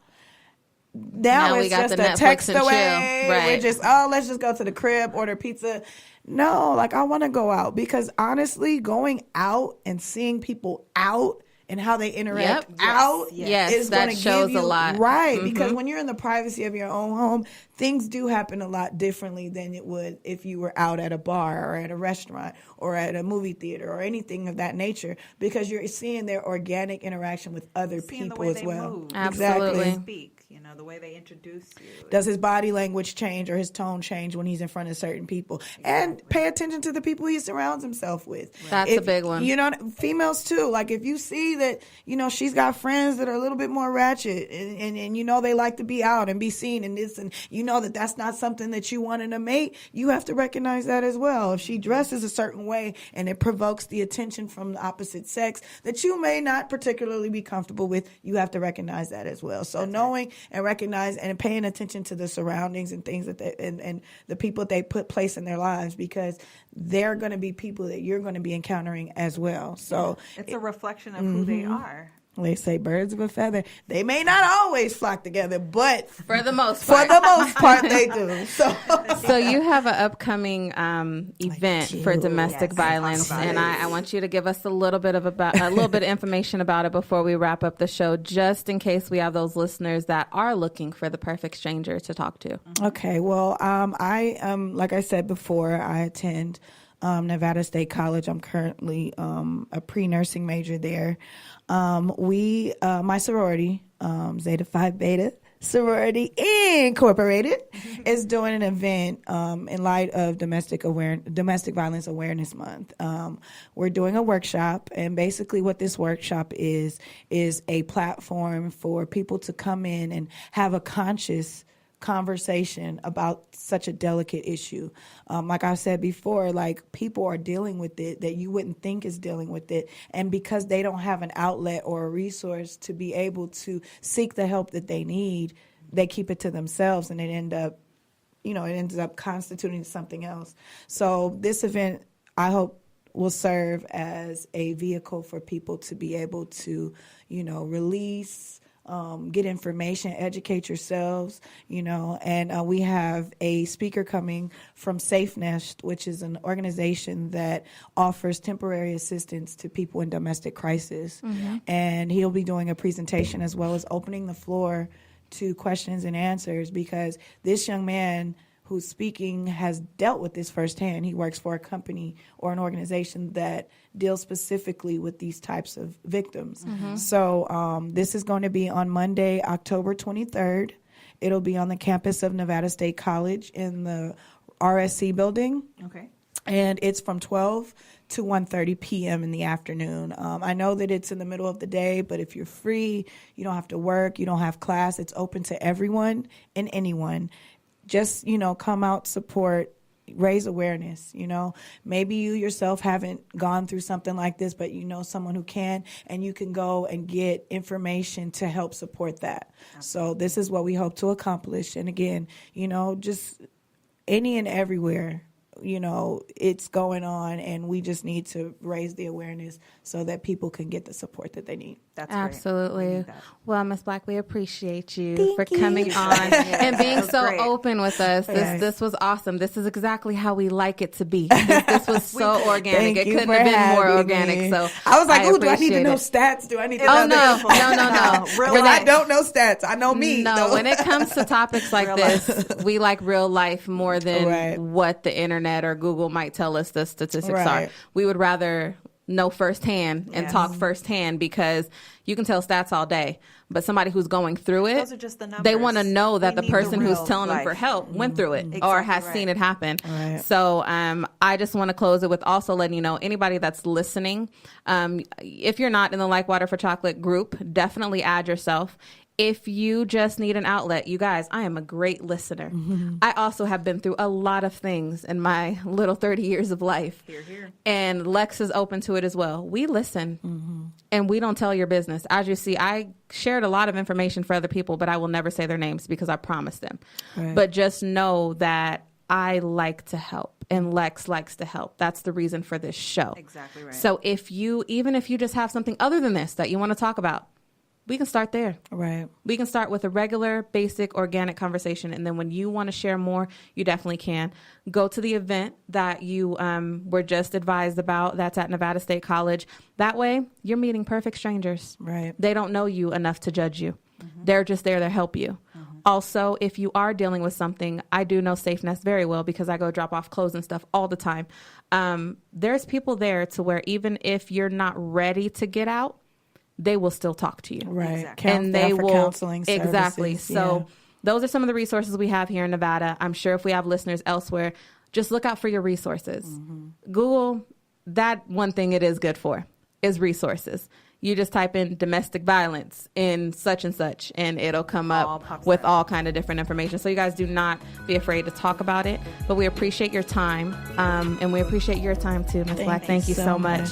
Speaker 4: Now it's just a text away. Right. We're just, let's just go to the crib, order pizza. No, I want to go out, because honestly, going out and seeing people out and how they interact out is going to give you a lot. Right. Because when you're in the privacy of your own home, things do happen a lot differently than it would if you were out at a bar or at a restaurant or at a movie theater or anything of that nature, because you're seeing their organic interaction with other people as well.
Speaker 3: Move,
Speaker 2: Absolutely.
Speaker 3: They speak, the way they introduce you.
Speaker 4: Does his body language change or his tone change when he's in front of certain people? Exactly. And pay attention to the people he surrounds himself with.
Speaker 2: That's a big one.
Speaker 4: Females too. If you see that, she's got friends that are a little bit more ratchet and they like to be out and be seen and this, and that's not something that you want in a mate, you have to recognize that as well. If she dresses a certain way and it provokes the attention from the opposite sex that you may not particularly be comfortable with, you have to recognize that as well. So knowing and recognize and paying attention to the surroundings and things that and the people that they place in their lives, because they're going to be people that you're going to be encountering as well. So
Speaker 3: it's a reflection of who they are.
Speaker 4: They say birds of a feather. They may not always flock together, but
Speaker 2: for the most part,
Speaker 4: they do.
Speaker 2: So you have an upcoming event for domestic violence, and I want you to give us a little bit of information about it before we wrap up the show, just in case we have those listeners that are looking for the perfect stranger to talk to.
Speaker 4: Okay. Well, I like I said before, I attend Nevada State College. I'm currently a pre-nursing major there. My sorority, Zeta Phi Beta, Sorority Incorporated is doing an event in light of Domestic Violence Awareness Month. We're doing a workshop, and basically what this workshop is a platform for people to come in and have a conscious conversation about such a delicate issue. Like I said before, like people are dealing with it that you wouldn't think is dealing with it. And because they don't have an outlet or a resource to be able to seek the help that they need, they keep it to themselves, and it ends up constituting something else. So this event, I hope, will serve as a vehicle for people to be able to, release, get information, educate yourselves, and we have a speaker coming from Safe Nest, which is an organization that offers temporary assistance to people in domestic crisis. Mm-hmm. And he'll be doing a presentation as well as opening the floor to questions and answers, because this young man who's speaking has dealt with this firsthand. He works for a company or an organization that deals specifically with these types of victims. Mm-hmm. So this is going to be on Monday, October 23rd. It'll be on the campus of Nevada State College in the RSC building.
Speaker 3: Okay.
Speaker 4: And it's from 12 to 1:30 p.m. in the afternoon. I know that it's in the middle of the day, but if you're free, you don't have to work, you don't have class, it's open to everyone and anyone. Just, come out, support, raise awareness. Maybe you yourself haven't gone through something like this, but someone who can, and you can go and get information to help support that. So this is what we hope to accomplish. And again, just any and everywhere, it's going on, and we just need to raise the awareness so that people can get the support that they need.
Speaker 3: That's
Speaker 2: absolutely. Well, Ms. Black, we appreciate you for coming on and being so open with us. This was awesome. This is exactly how we like it to be. This was so organic. It couldn't have been more organic. So
Speaker 4: I was like, do I need to know stats? Do I need to know
Speaker 2: no.
Speaker 4: Because I don't know stats. I know me.
Speaker 2: No, when it comes to topics like this, we like real life more than what the internet or Google might tell us the statistics are. We would rather know firsthand and talk firsthand, because you can tell stats all day, but somebody who's going through it,
Speaker 3: those are just the numbers.
Speaker 2: They want to know that the person who's telling them for help went through it or has seen it happen. So I just want to close it with also letting you know, anybody that's listening, if you're not in the Like Water for Chocolate group, definitely add yourself. If you just need an outlet, you guys, I am a great listener. Mm-hmm. I also have been through a lot of things in my little 30 years of life.
Speaker 3: Hear, hear.
Speaker 2: And Lex is open to it as well. We listen, and we don't tell your business. As you see, I shared a lot of information for other people, but I will never say their names because I promised them. Right. But just know that I like to help, and Lex likes to help. That's the reason for this show.
Speaker 3: Exactly right.
Speaker 2: So even if you just have something other than this that you want to talk about, we can start there.
Speaker 4: Right.
Speaker 2: We can start with a regular, basic, organic conversation. And then when you want to share more, you definitely can. Go to the event that you were just advised about. That's at Nevada State College. That way, you're meeting perfect strangers.
Speaker 4: Right.
Speaker 2: They don't know you enough to judge you. Mm-hmm. They're just there to help you. Mm-hmm. Also, if you are dealing with something, I do know Safe Nest very well because I go drop off clothes and stuff all the time. There's people there to where even if you're not ready to get out, they will still talk to you.
Speaker 4: Right.
Speaker 3: Exactly.
Speaker 2: And they will.
Speaker 4: Counseling services.
Speaker 2: Exactly. So those are some of the resources we have here in Nevada. I'm sure if we have listeners elsewhere, just look out for your resources. Mm-hmm. Google, that one thing it is good for is resources. You just type in domestic violence in such and such, and it'll come up with all kind of different information. So you guys do not be afraid to talk about it. But we appreciate your time, and we appreciate your time too, Ms. Black. Thank you so much.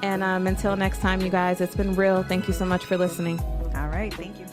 Speaker 2: And until next time, you guys, it's been real. Thank you so much for listening.
Speaker 3: All right. Thank you.